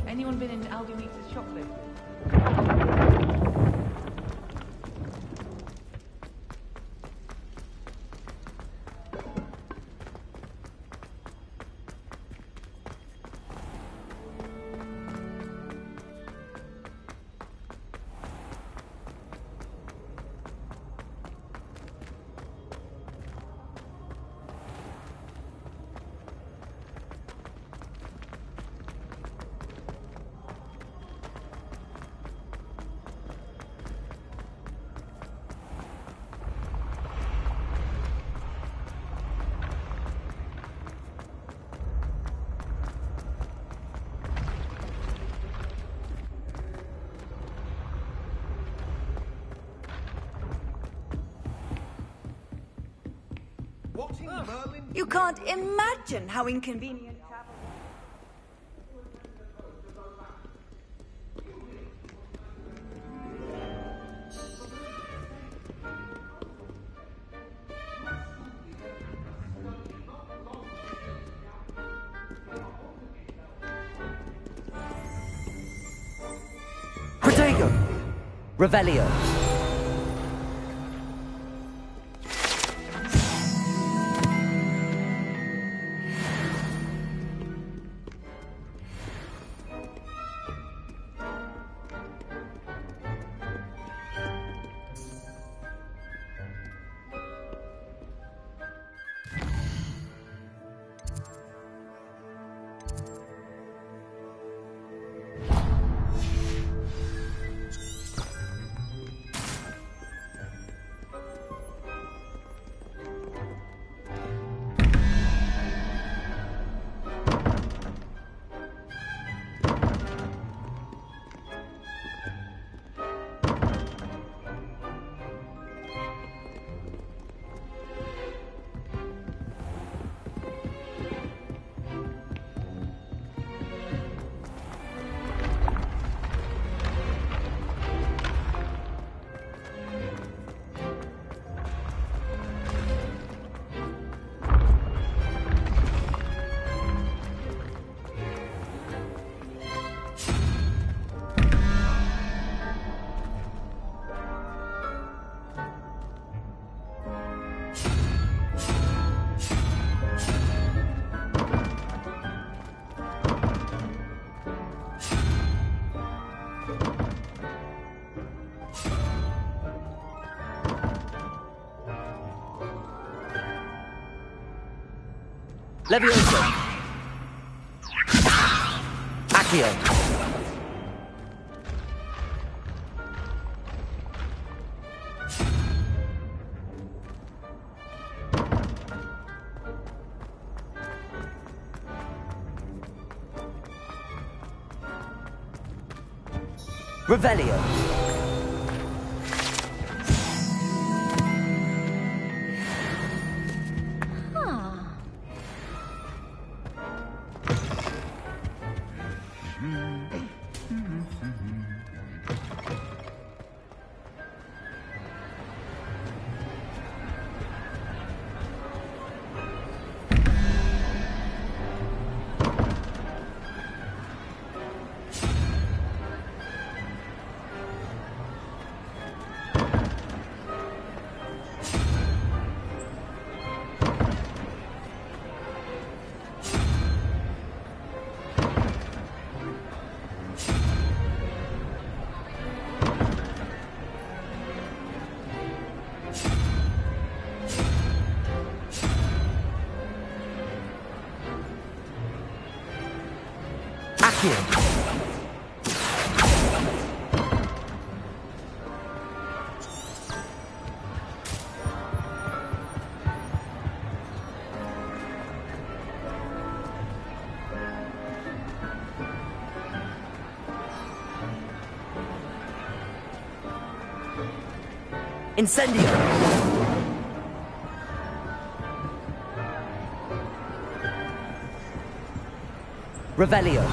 Anyone been in Aldi Weeks' shop lately? What in Merlin? You can't imagine how inconvenient travel. Protego! Revelio. Levioso. Accio. Revelio. Incendio! Revelio.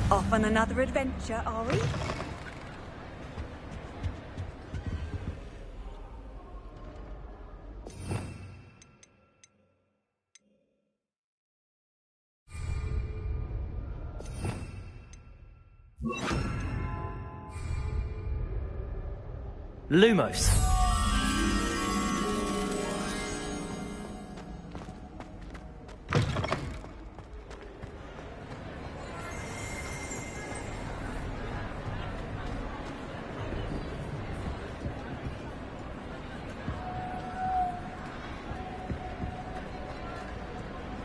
Off on another adventure, are we? Lumos.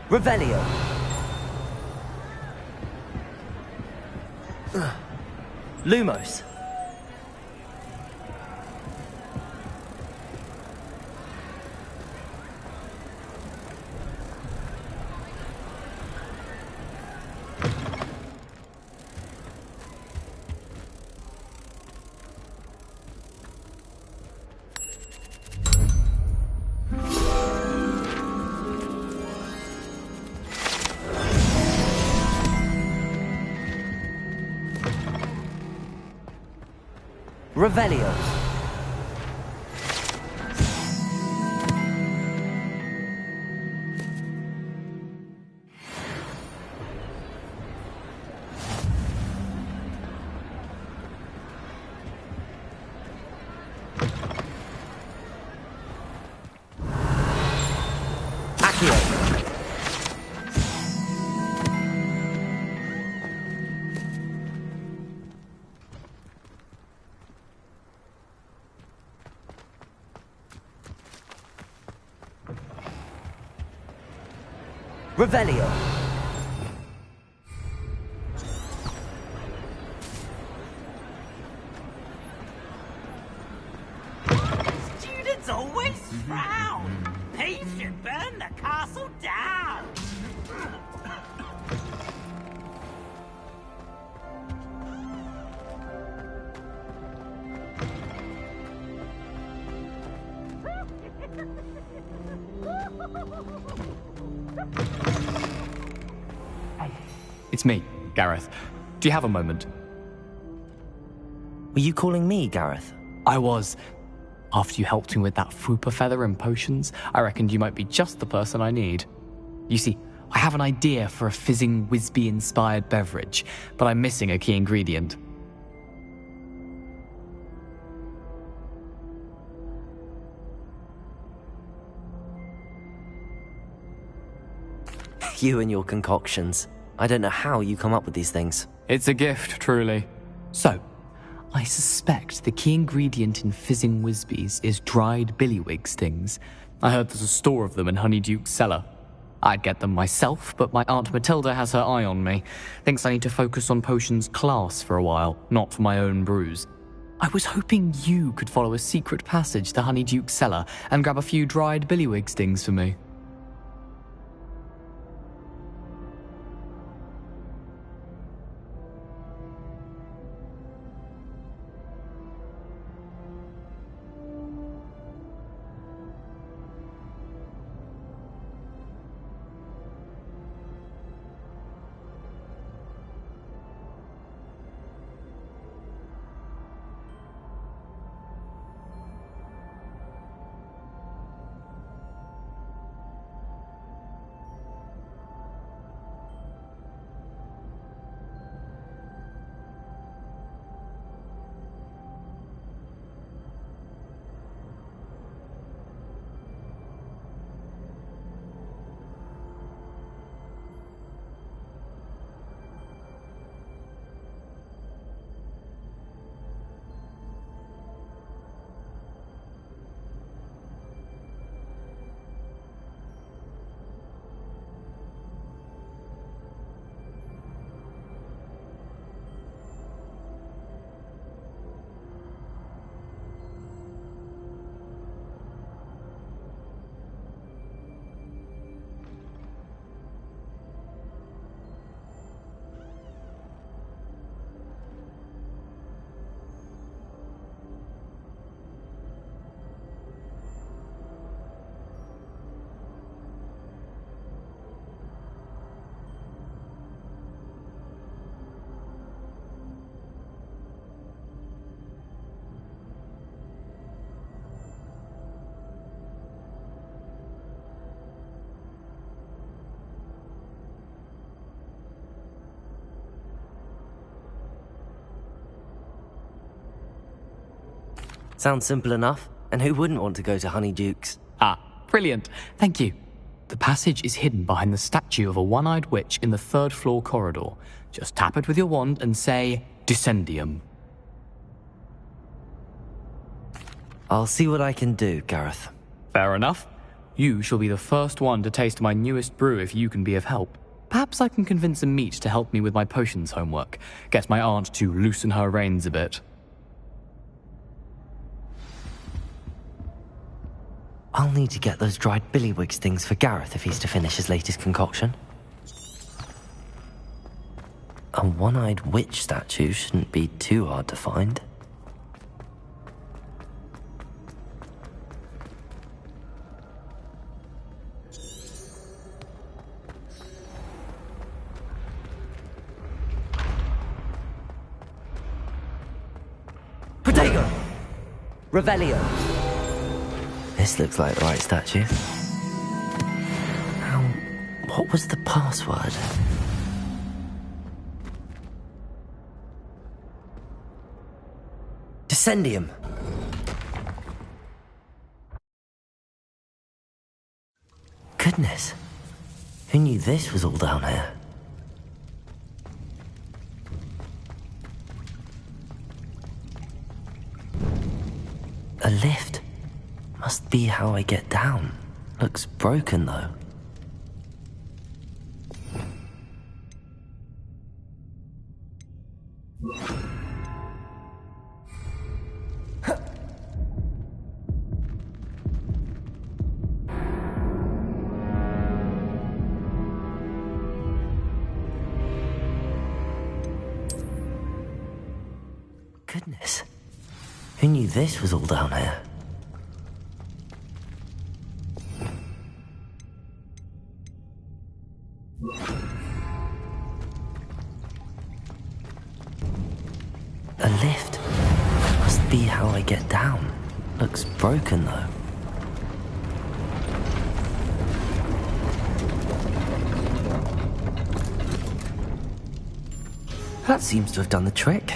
Revelio. Lumos. Revelio. Revelio. Students always frown. Peace should burn the castle down. It's me, Gareth. Do you have a moment? Were you calling me, Gareth? I was. After you helped me with that Fupa feather and potions, I reckoned you might be just the person I need. You see, I have an idea for a fizzing Whizbee-inspired beverage, but I'm missing a key ingredient. You and your concoctions. I don't know how you come up with these things. It's a gift, truly. So, I suspect the key ingredient in fizzing Whizbees is dried billywig stings. I heard there's a store of them in Honeyduke's cellar. I'd get them myself, but my Aunt Matilda has her eye on me. Thinks I need to focus on potions class for a while, not for my own brews. I was hoping you could follow a secret passage to Honeyduke's cellar and grab a few dried billywig stings for me. Sounds simple enough. And who wouldn't want to go to Honeyduke's? Ah, brilliant. Thank you. The passage is hidden behind the statue of a one-eyed witch in the third-floor corridor. Just tap it with your wand and say, Descendium. I'll see what I can do, Gareth. Fair enough. You shall be the first one to taste my newest brew if you can be of help. Perhaps I can convince a meat to help me with my potions homework. Get my aunt to loosen her reins a bit. I'll need to get those dried billywig stings for Gareth if he's to finish his latest concoction. A one-eyed witch statue shouldn't be too hard to find. Protego! Revelio. This looks like the right statue. What was the password? Descendium. Goodness. Who knew this was all down here? A lift. Must be how I get down. Looks broken though. Goodness. Who knew this was all down here? A lift. Must be how I get down. Looks broken though. That seems to have done the trick.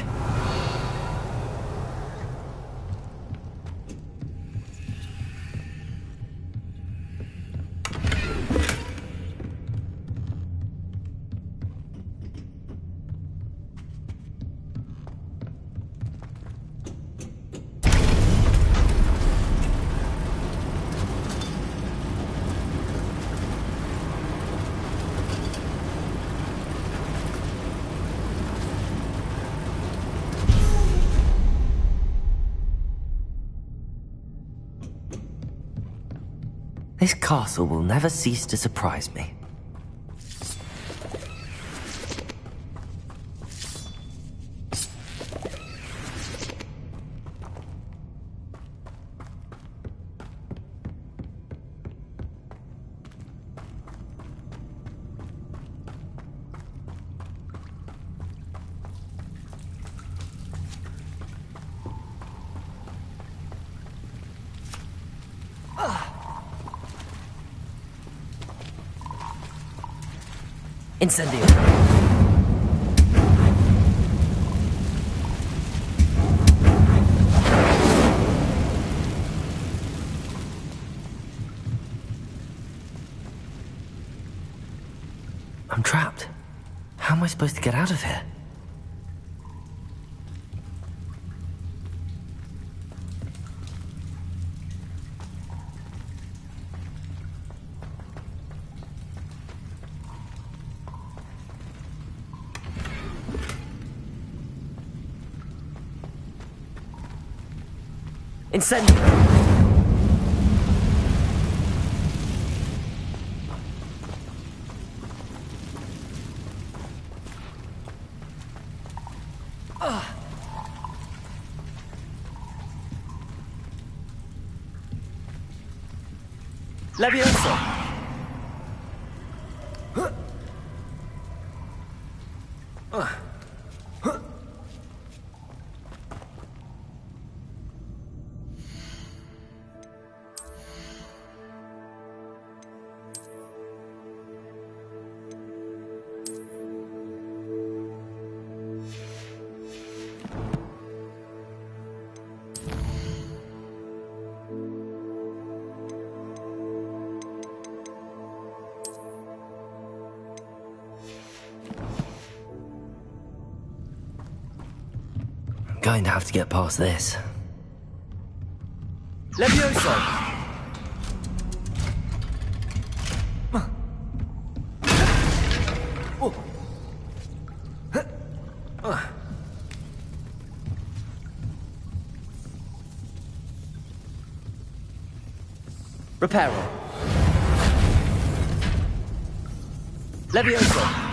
This castle will never cease to surprise me. Incendio. I'm trapped. How am I supposed to get out of here? Incendio! Levioso! Going to have to get past this. Levioso! Reparo. Levioso!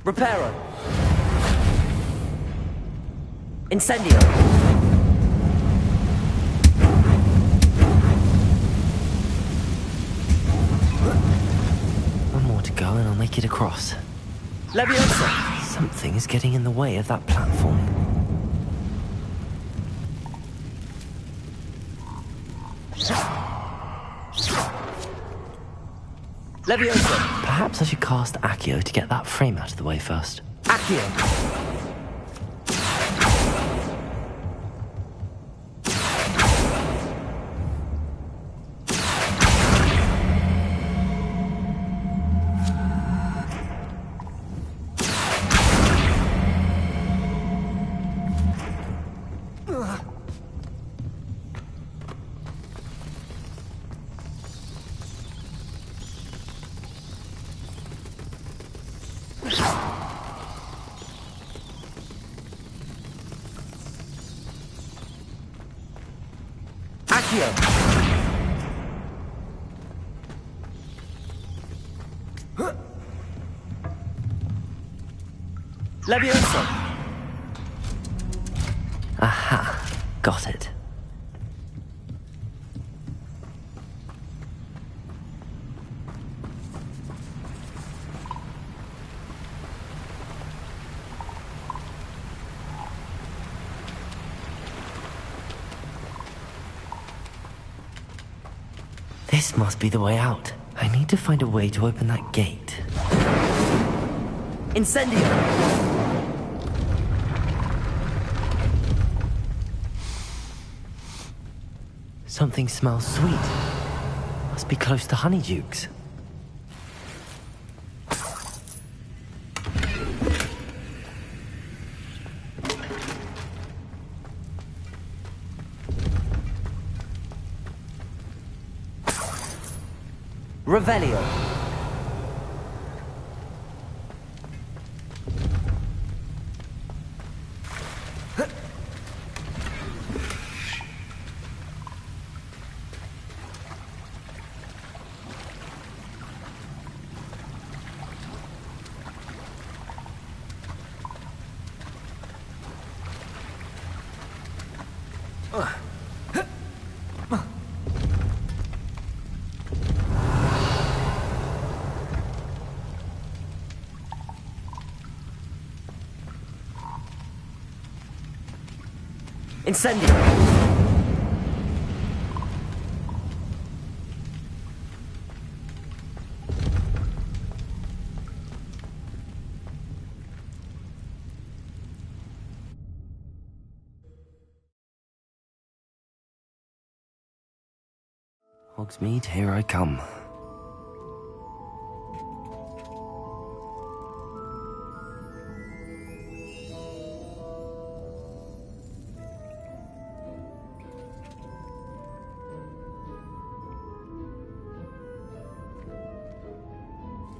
Reparo. Incendio! One more to go and I'll make it across. Leviosa! Something is getting in the way of that platform. Leviosa! Perhaps I should cast Accio to get that frame out of the way first. Accio! Leviosa! Aha, got it. This must be the way out. I need to find a way to open that gate. Incendio! Something smells sweet. Must be close to Honeydukes. Revelio! Incendio! Hogsmeade, here I come.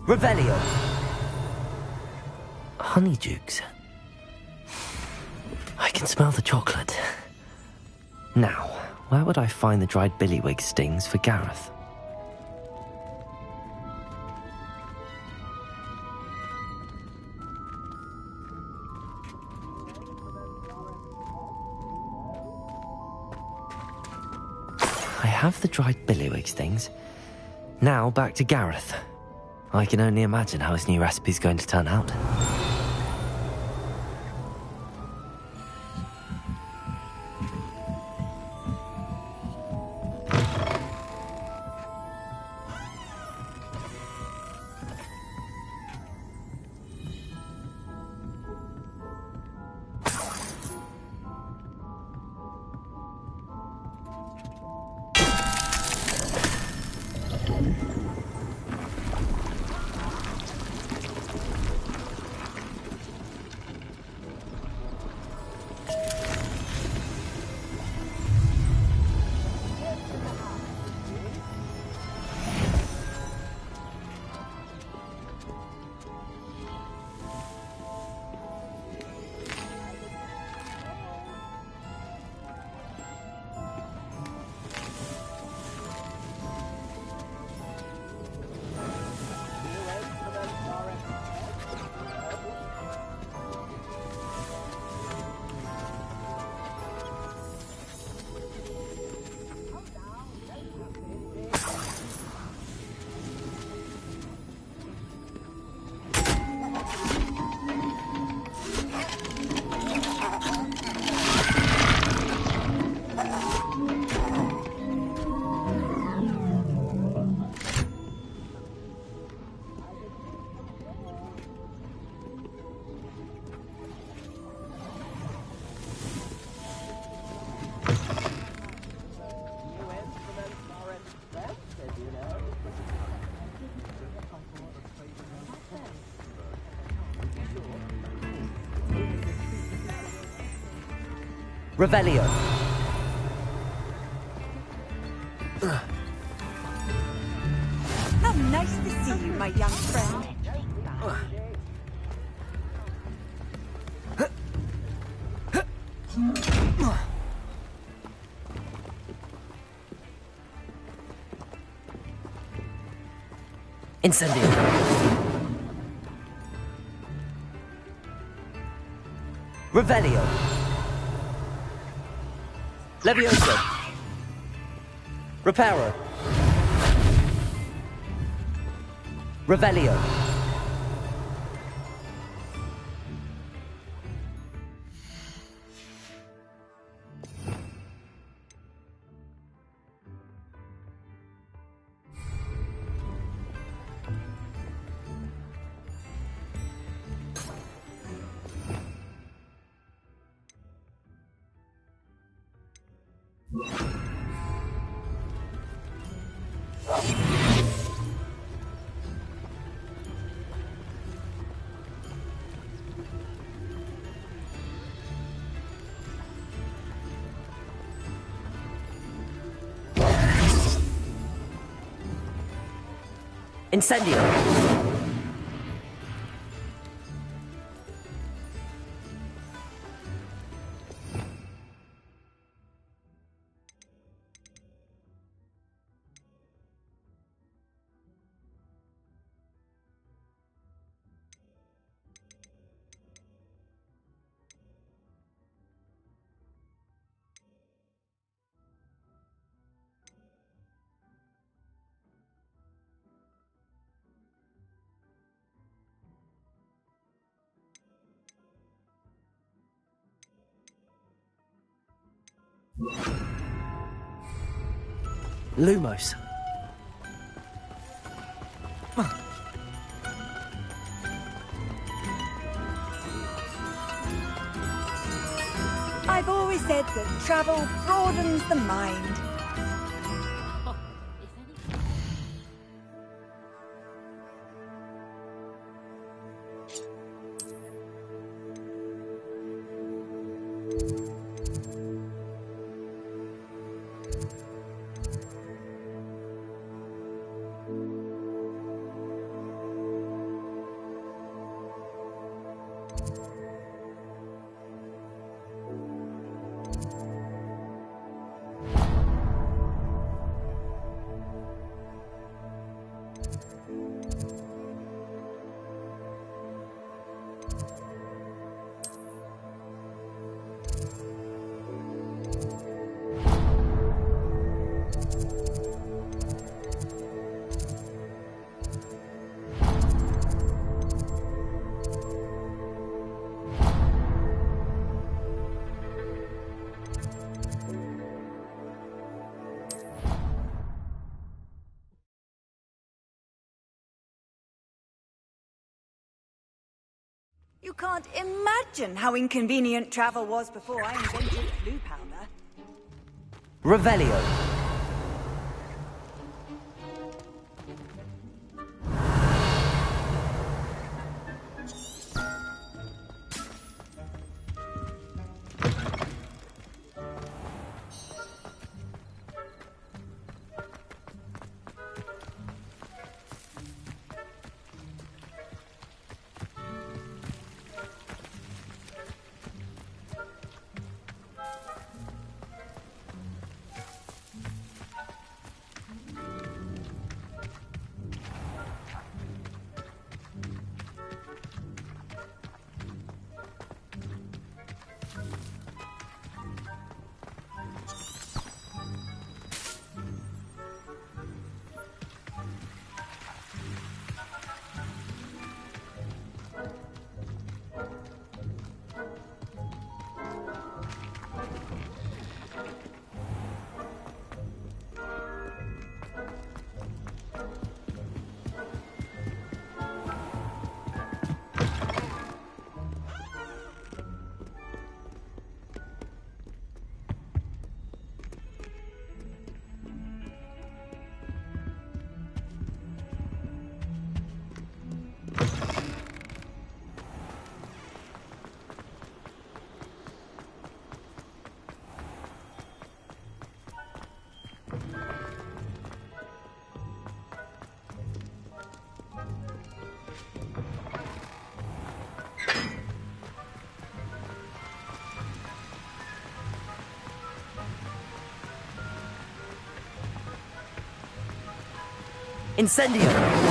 Revelio! Honeydukes. I can smell the chocolate. Now, where would I find the dried billywig stings for Gareth? I have the dried billywig stings. Now back to Gareth. I can only imagine how his new recipe's going to turn out. Revelio. How nice to see you, my young friend. Incendio. Revelio. Levioso. Reparo. Revelio. Incendio. Lumos. I've always said that travel broadens the mind. You can't imagine how inconvenient travel was before I invented blue powder. Revelio. Incendio!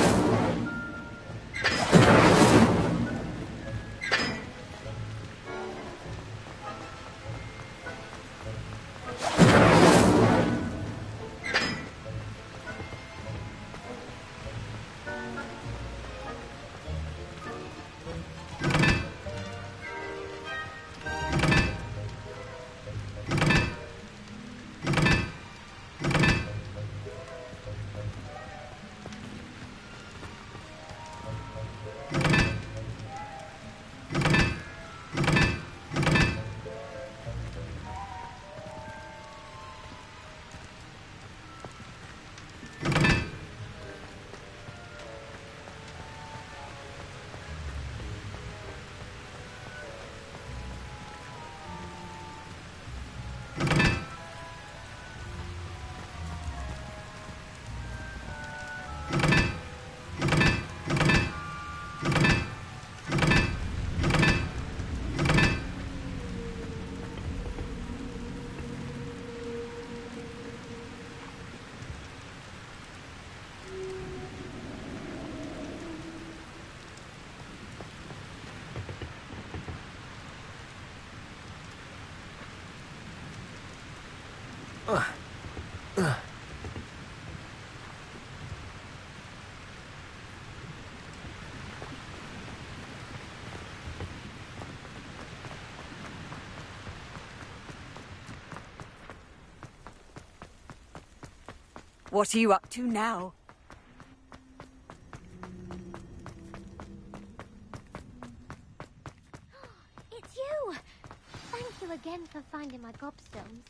What are you up to now? It's you! Thank you again for finding my gobstones.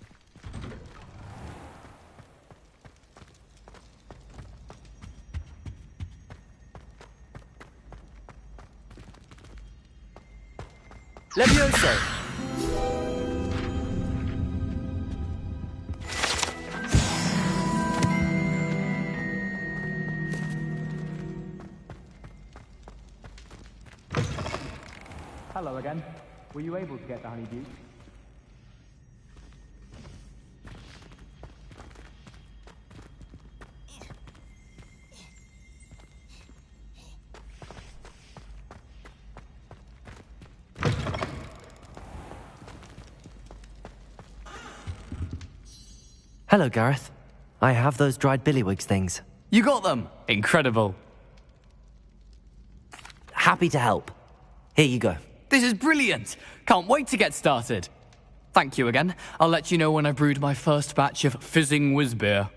Levioso! Hello again. Were you able to get the honeydew? Hello, Gareth. I have those dried billywigs things. You got them! Incredible. Happy to help. Here you go. This is brilliant! Can't wait to get started. Thank you again. I'll let you know when I've brewed my first batch of fizzing whizbeer.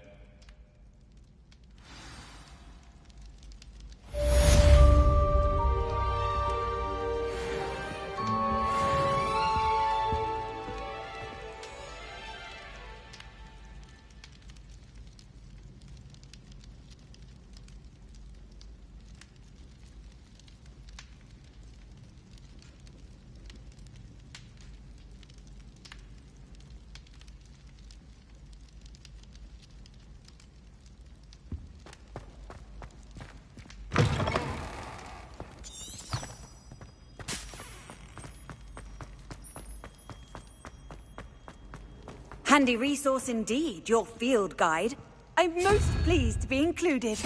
Handy resource indeed, your field guide. I'm most pleased to be included.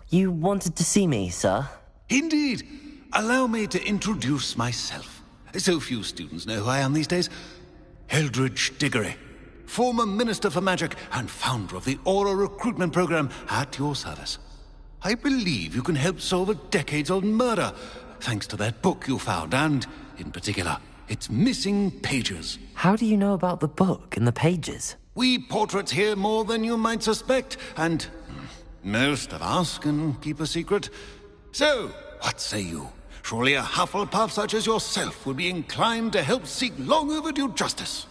You wanted to see me, sir? Indeed. Allow me to introduce myself. So few students know who I am these days. Eldridge Diggory, former Minister for Magic and founder of the Aura Recruitment Program at your service. I believe you can help solve a decades-old murder, thanks to that book you found, and, in particular, its missing pages. How do you know about the book and the pages? We portraits here more than you might suspect, and Most of us can keep a secret. So, what say you? Surely a Hufflepuff such as yourself would be inclined to help seek long overdue justice.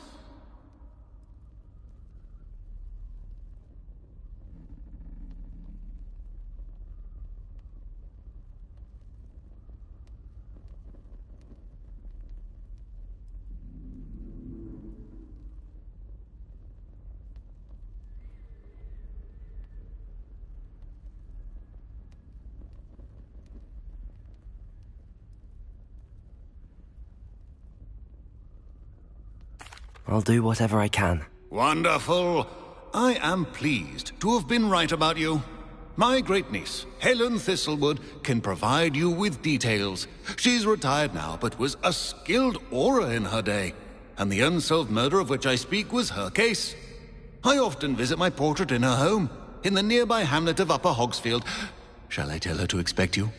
I'll do whatever I can. Wonderful. I am pleased to have been right about you. My great-niece, Helen Thistlewood, can provide you with details. She's retired now, but was a skilled aura in her day. And the unsolved murder of which I speak was her case. I often visit my portrait in her home, in the nearby hamlet of Upper Hogsfield. Shall I tell her to expect you?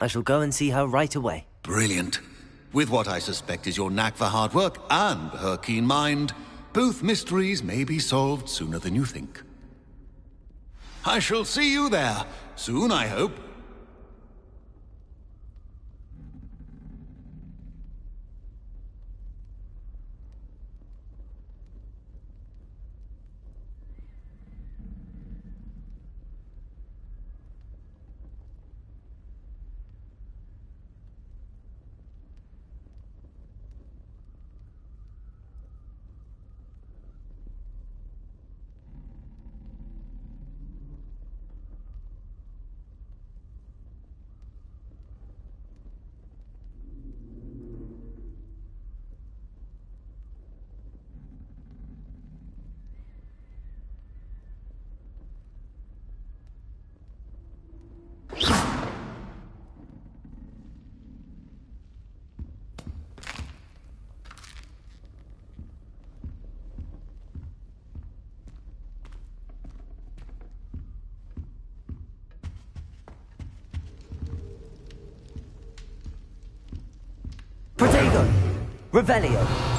I shall go and see her right away. Brilliant. With what I suspect is your knack for hard work and her keen mind, both mysteries may be solved sooner than you think. I shall see you there, soon I hope. Protego! Revelio!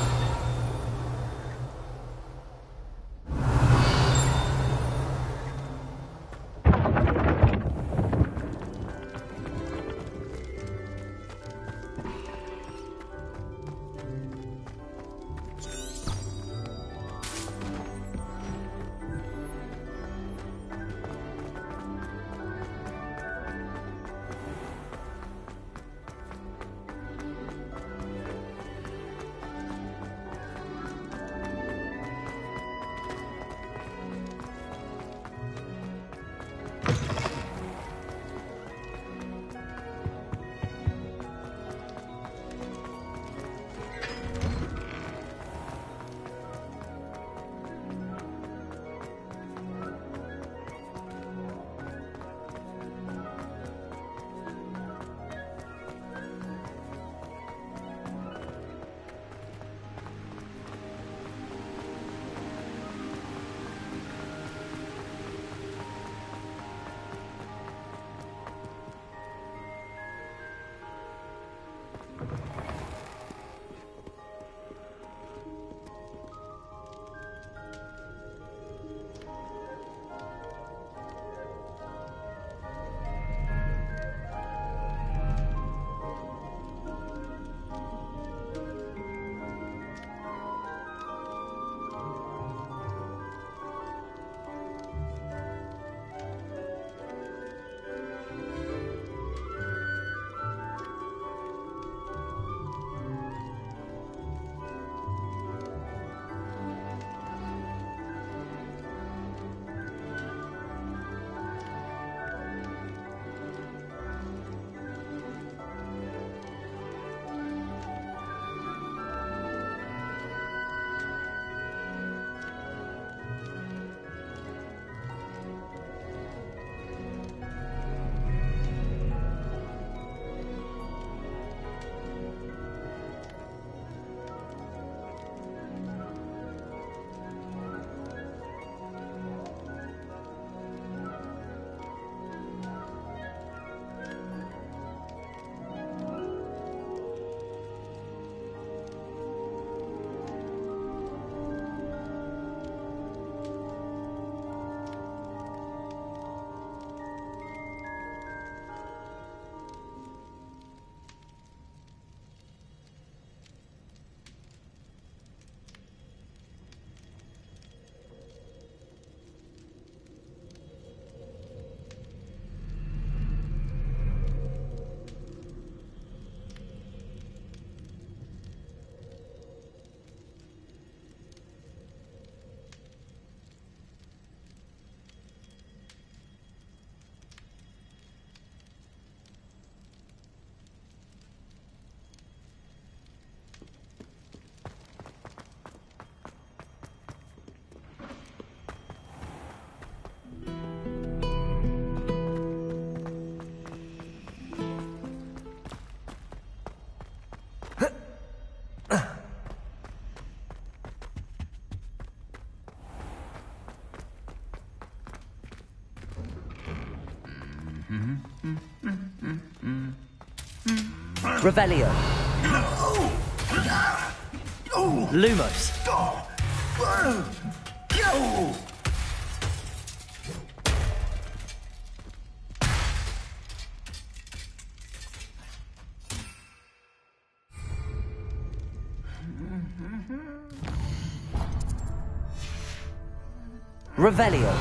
Revelio. Lumos. Revelio.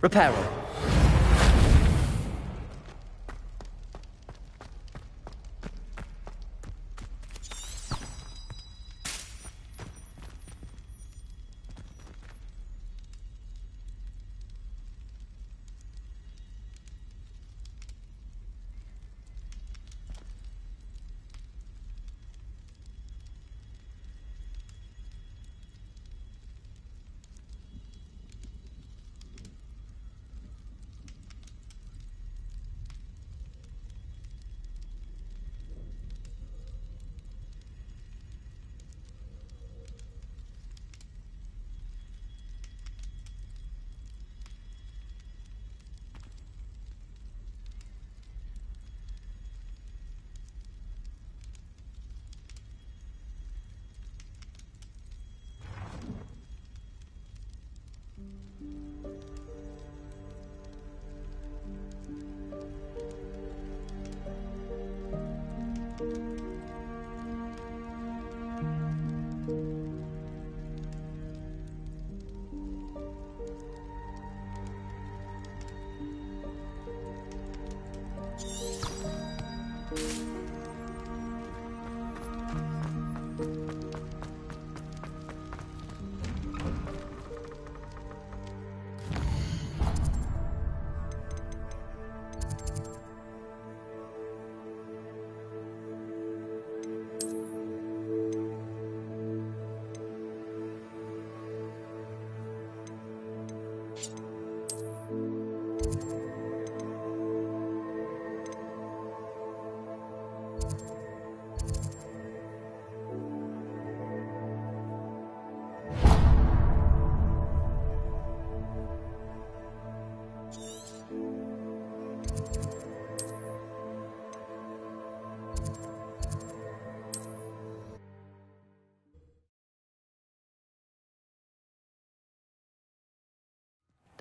Reparo.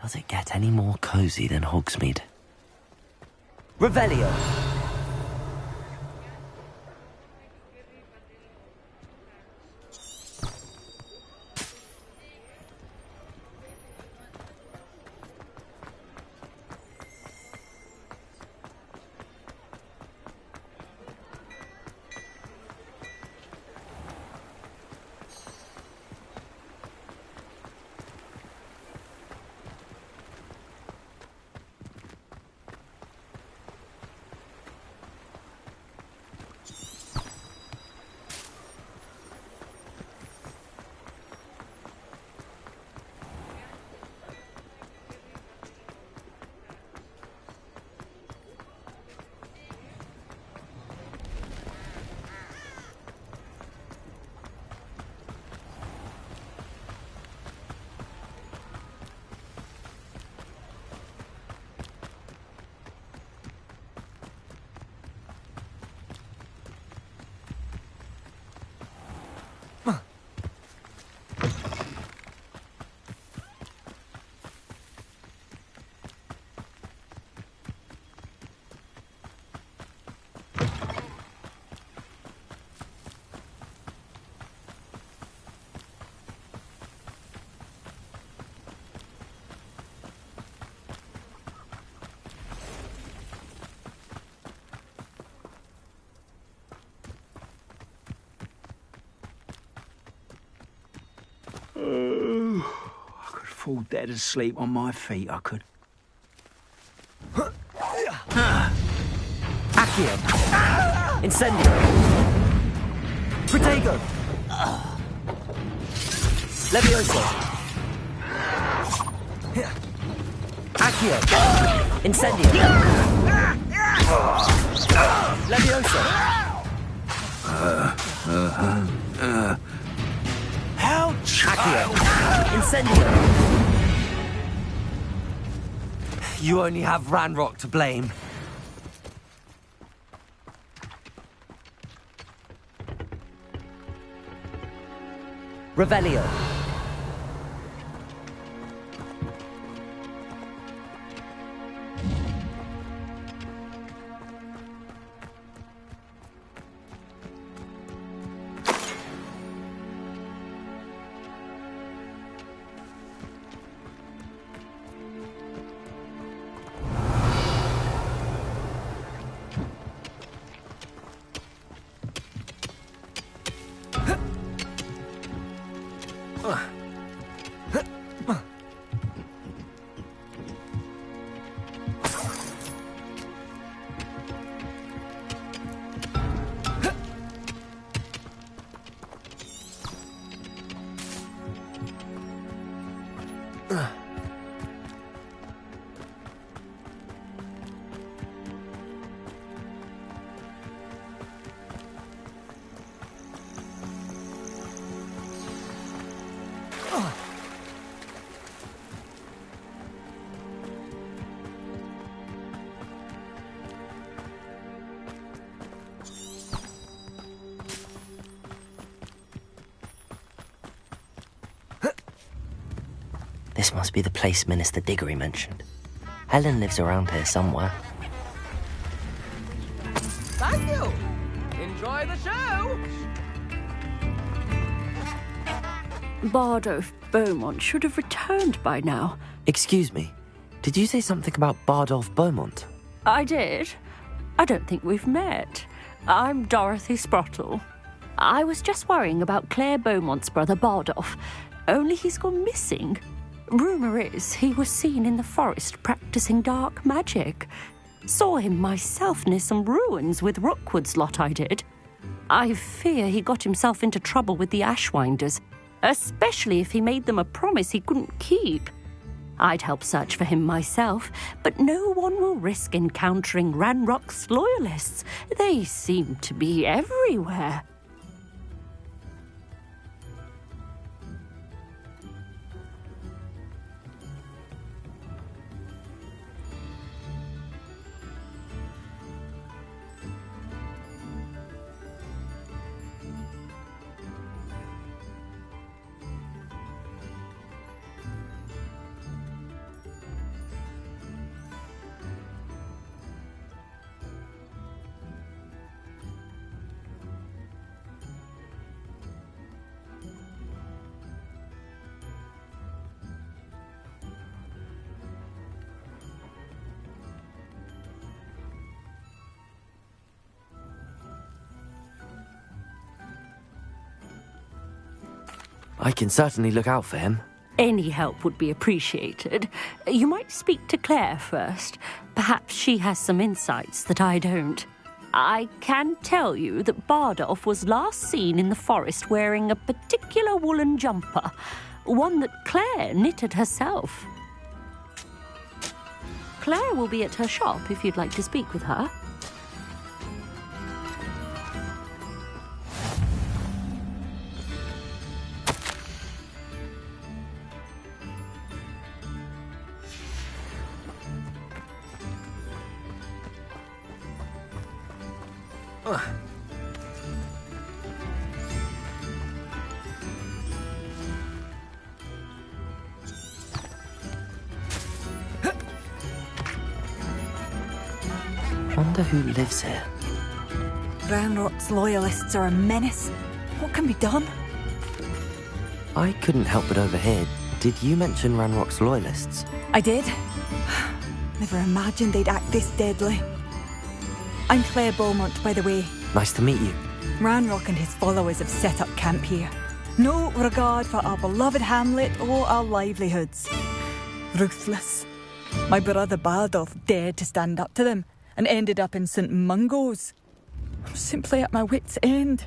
Does it get any more cozy than Hogsmeade? Revelio. I could fall dead asleep on my feet, I could. Accio. Incendio. Protego. Levioso. Accio. Incendio. Levioso. How Accio! Incendio! You only have Ranrock to blame. Revelio. This must be the place Minister Diggory mentioned. Helen lives around here somewhere. Thank you! Enjoy the show! Bardolph Beaumont should have returned by now. Excuse me, did you say something about Bardolph Beaumont? I did. I don't think we've met. I'm Dorothy Sprottle. I was just worrying about Claire Beaumont's brother Bardolph, only he's gone missing. Rumour is he was seen in the forest practicing dark magic. Saw him myself near some ruins with Rookwood's lot I did. I fear he got himself into trouble with the Ashwinders, especially if he made them a promise he couldn't keep. I'd help search for him myself, but no one will risk encountering Ranrock's loyalists. They seem to be everywhere. I can certainly look out for him. Any help would be appreciated. You might speak to Claire first. Perhaps she has some insights that I don't. I can tell you that Bardolph was last seen in the forest wearing a particular woolen jumper, one that Claire knitted herself. Claire will be at her shop if you'd like to speak with her. Wonder who lives here. Ranrock's loyalists are a menace. What can be done? I couldn't help but overhear. Did you mention Ranrock's loyalists? I did. Never imagined they'd act this deadly. I'm Claire Beaumont, by the way. Nice to meet you. Ranrock and his followers have set up camp here. No regard for our beloved hamlet or our livelihoods. Ruthless. My brother Bardolph dared to stand up to them and ended up in St. Mungo's. I'm simply at my wit's end.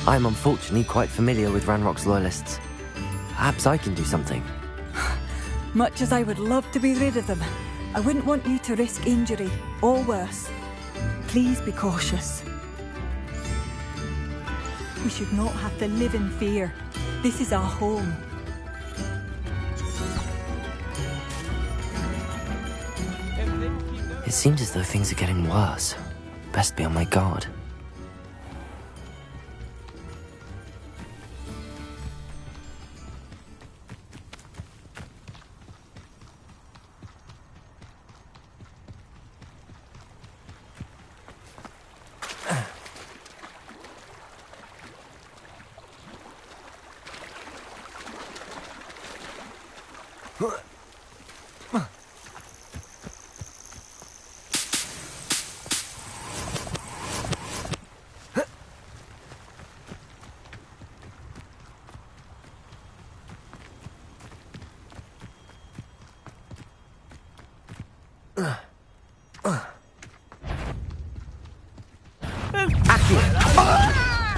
I'm unfortunately quite familiar with Ranrock's loyalists. Perhaps I can do something. Much as I would love to be rid of them, I wouldn't want you to risk injury, or worse. Please be cautious. We should not have to live in fear. This is our home. It seems as though things are getting worse. Best be on my guard.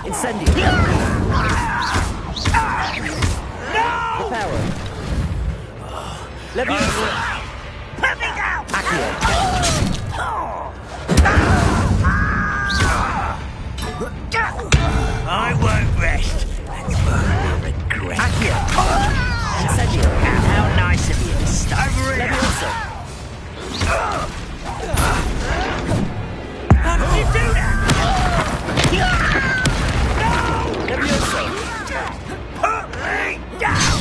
Incendio! Reparo! Leviosa! Put me down! Accio! I won't rest. And you'll regret. Accio! Incendio! How nice of you to start Leviosa! How did you do that? Leviosa! Put me down!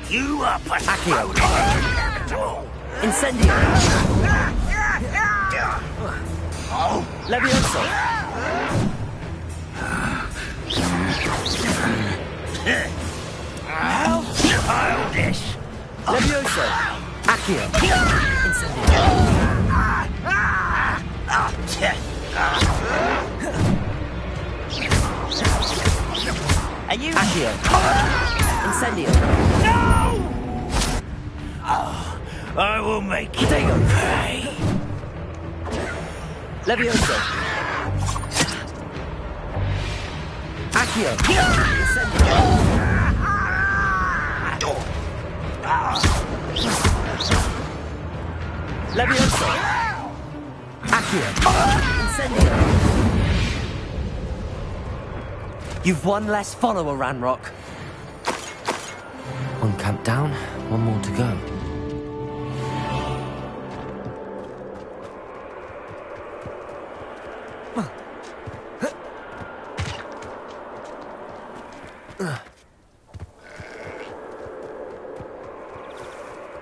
You are Accio! patrolling. Incendio! Leviosa! How childish! Leviosa! Accio! Incendio! And you... Accio! Incendio! No! Oh, I will make you pay. Leviosa! Accio! Incendio! Leviosa! Accio! Incendio! You've one less follower, Ranrock. One camp down, one more to go.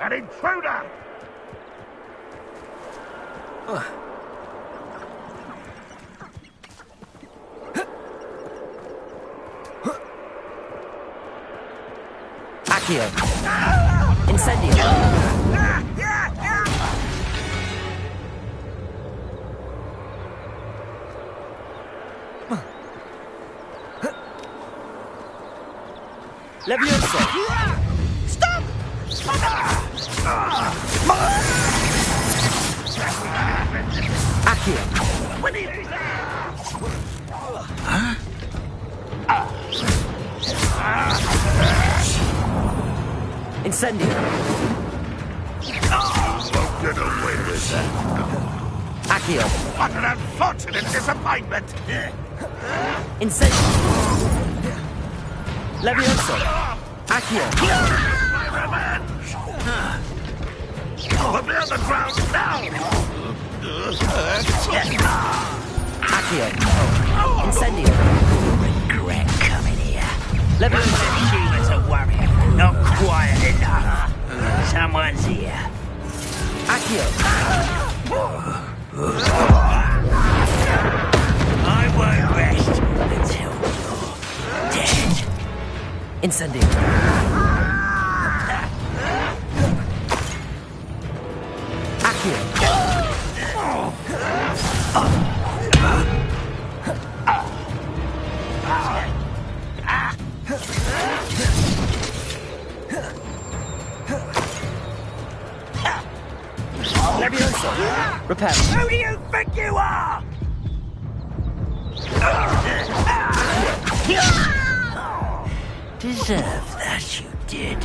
An intruder! Accio! Incendio! Leviosa! Stop! Accio! Huh? Incendio! Won't get away with that. Accio! What an unfortunate disappointment! Incendio! Leviosa! Accio! My revenge! Put me on the ground now! Accio! Incendio! Regret coming here. Leviosa! She was a warrior, not quiet enough. Someone's here. Accio! I won't rest until you're dead. Incendio! Accio! Leviosa! Repair! Who do you think you are? Deserve that, you did.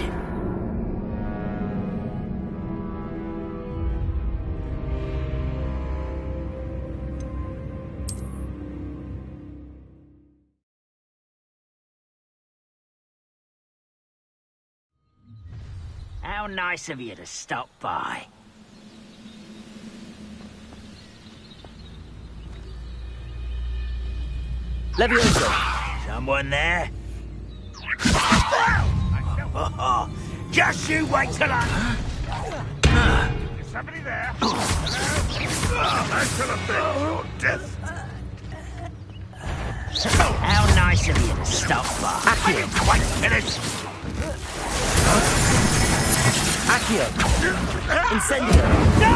How nice of you to stop by. Levioso! Someone there? Just you wait till I... Is somebody there? I shall avenge your death. How nice of you to stop by. Accio! Quite finished! Accio! Incendio! No!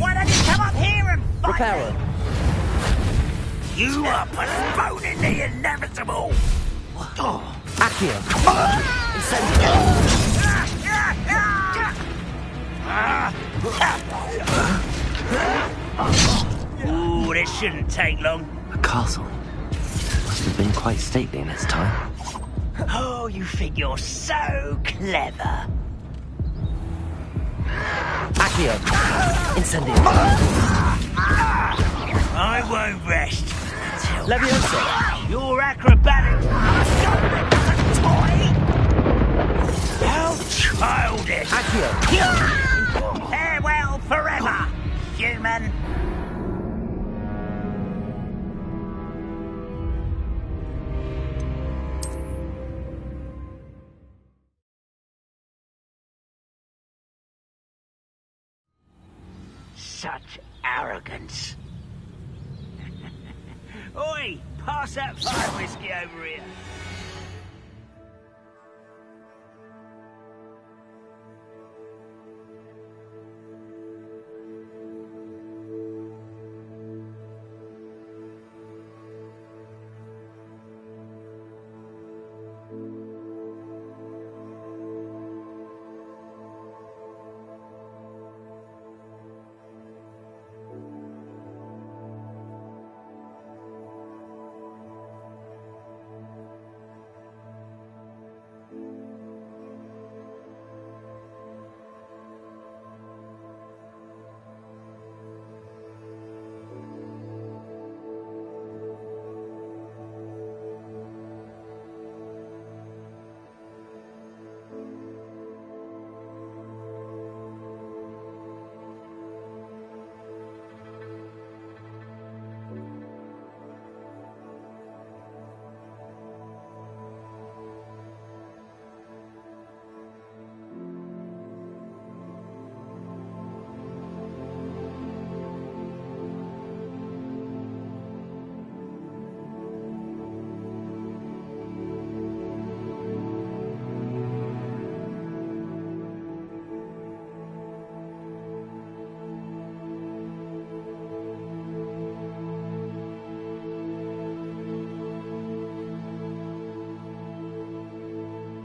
Why don't you come up here and fight? Reparo! You are postponing the inevitable! Accio! Incendio! Ooh, this shouldn't take long. A castle. Must have been quite stately in its time. Oh, you think you're so clever. Accio! Incendio! I won't rest. Levioso! Your acrobatic... toy! How childish! Accio! Farewell forever, human. Such arrogance. Oi, pass that fire whiskey over here.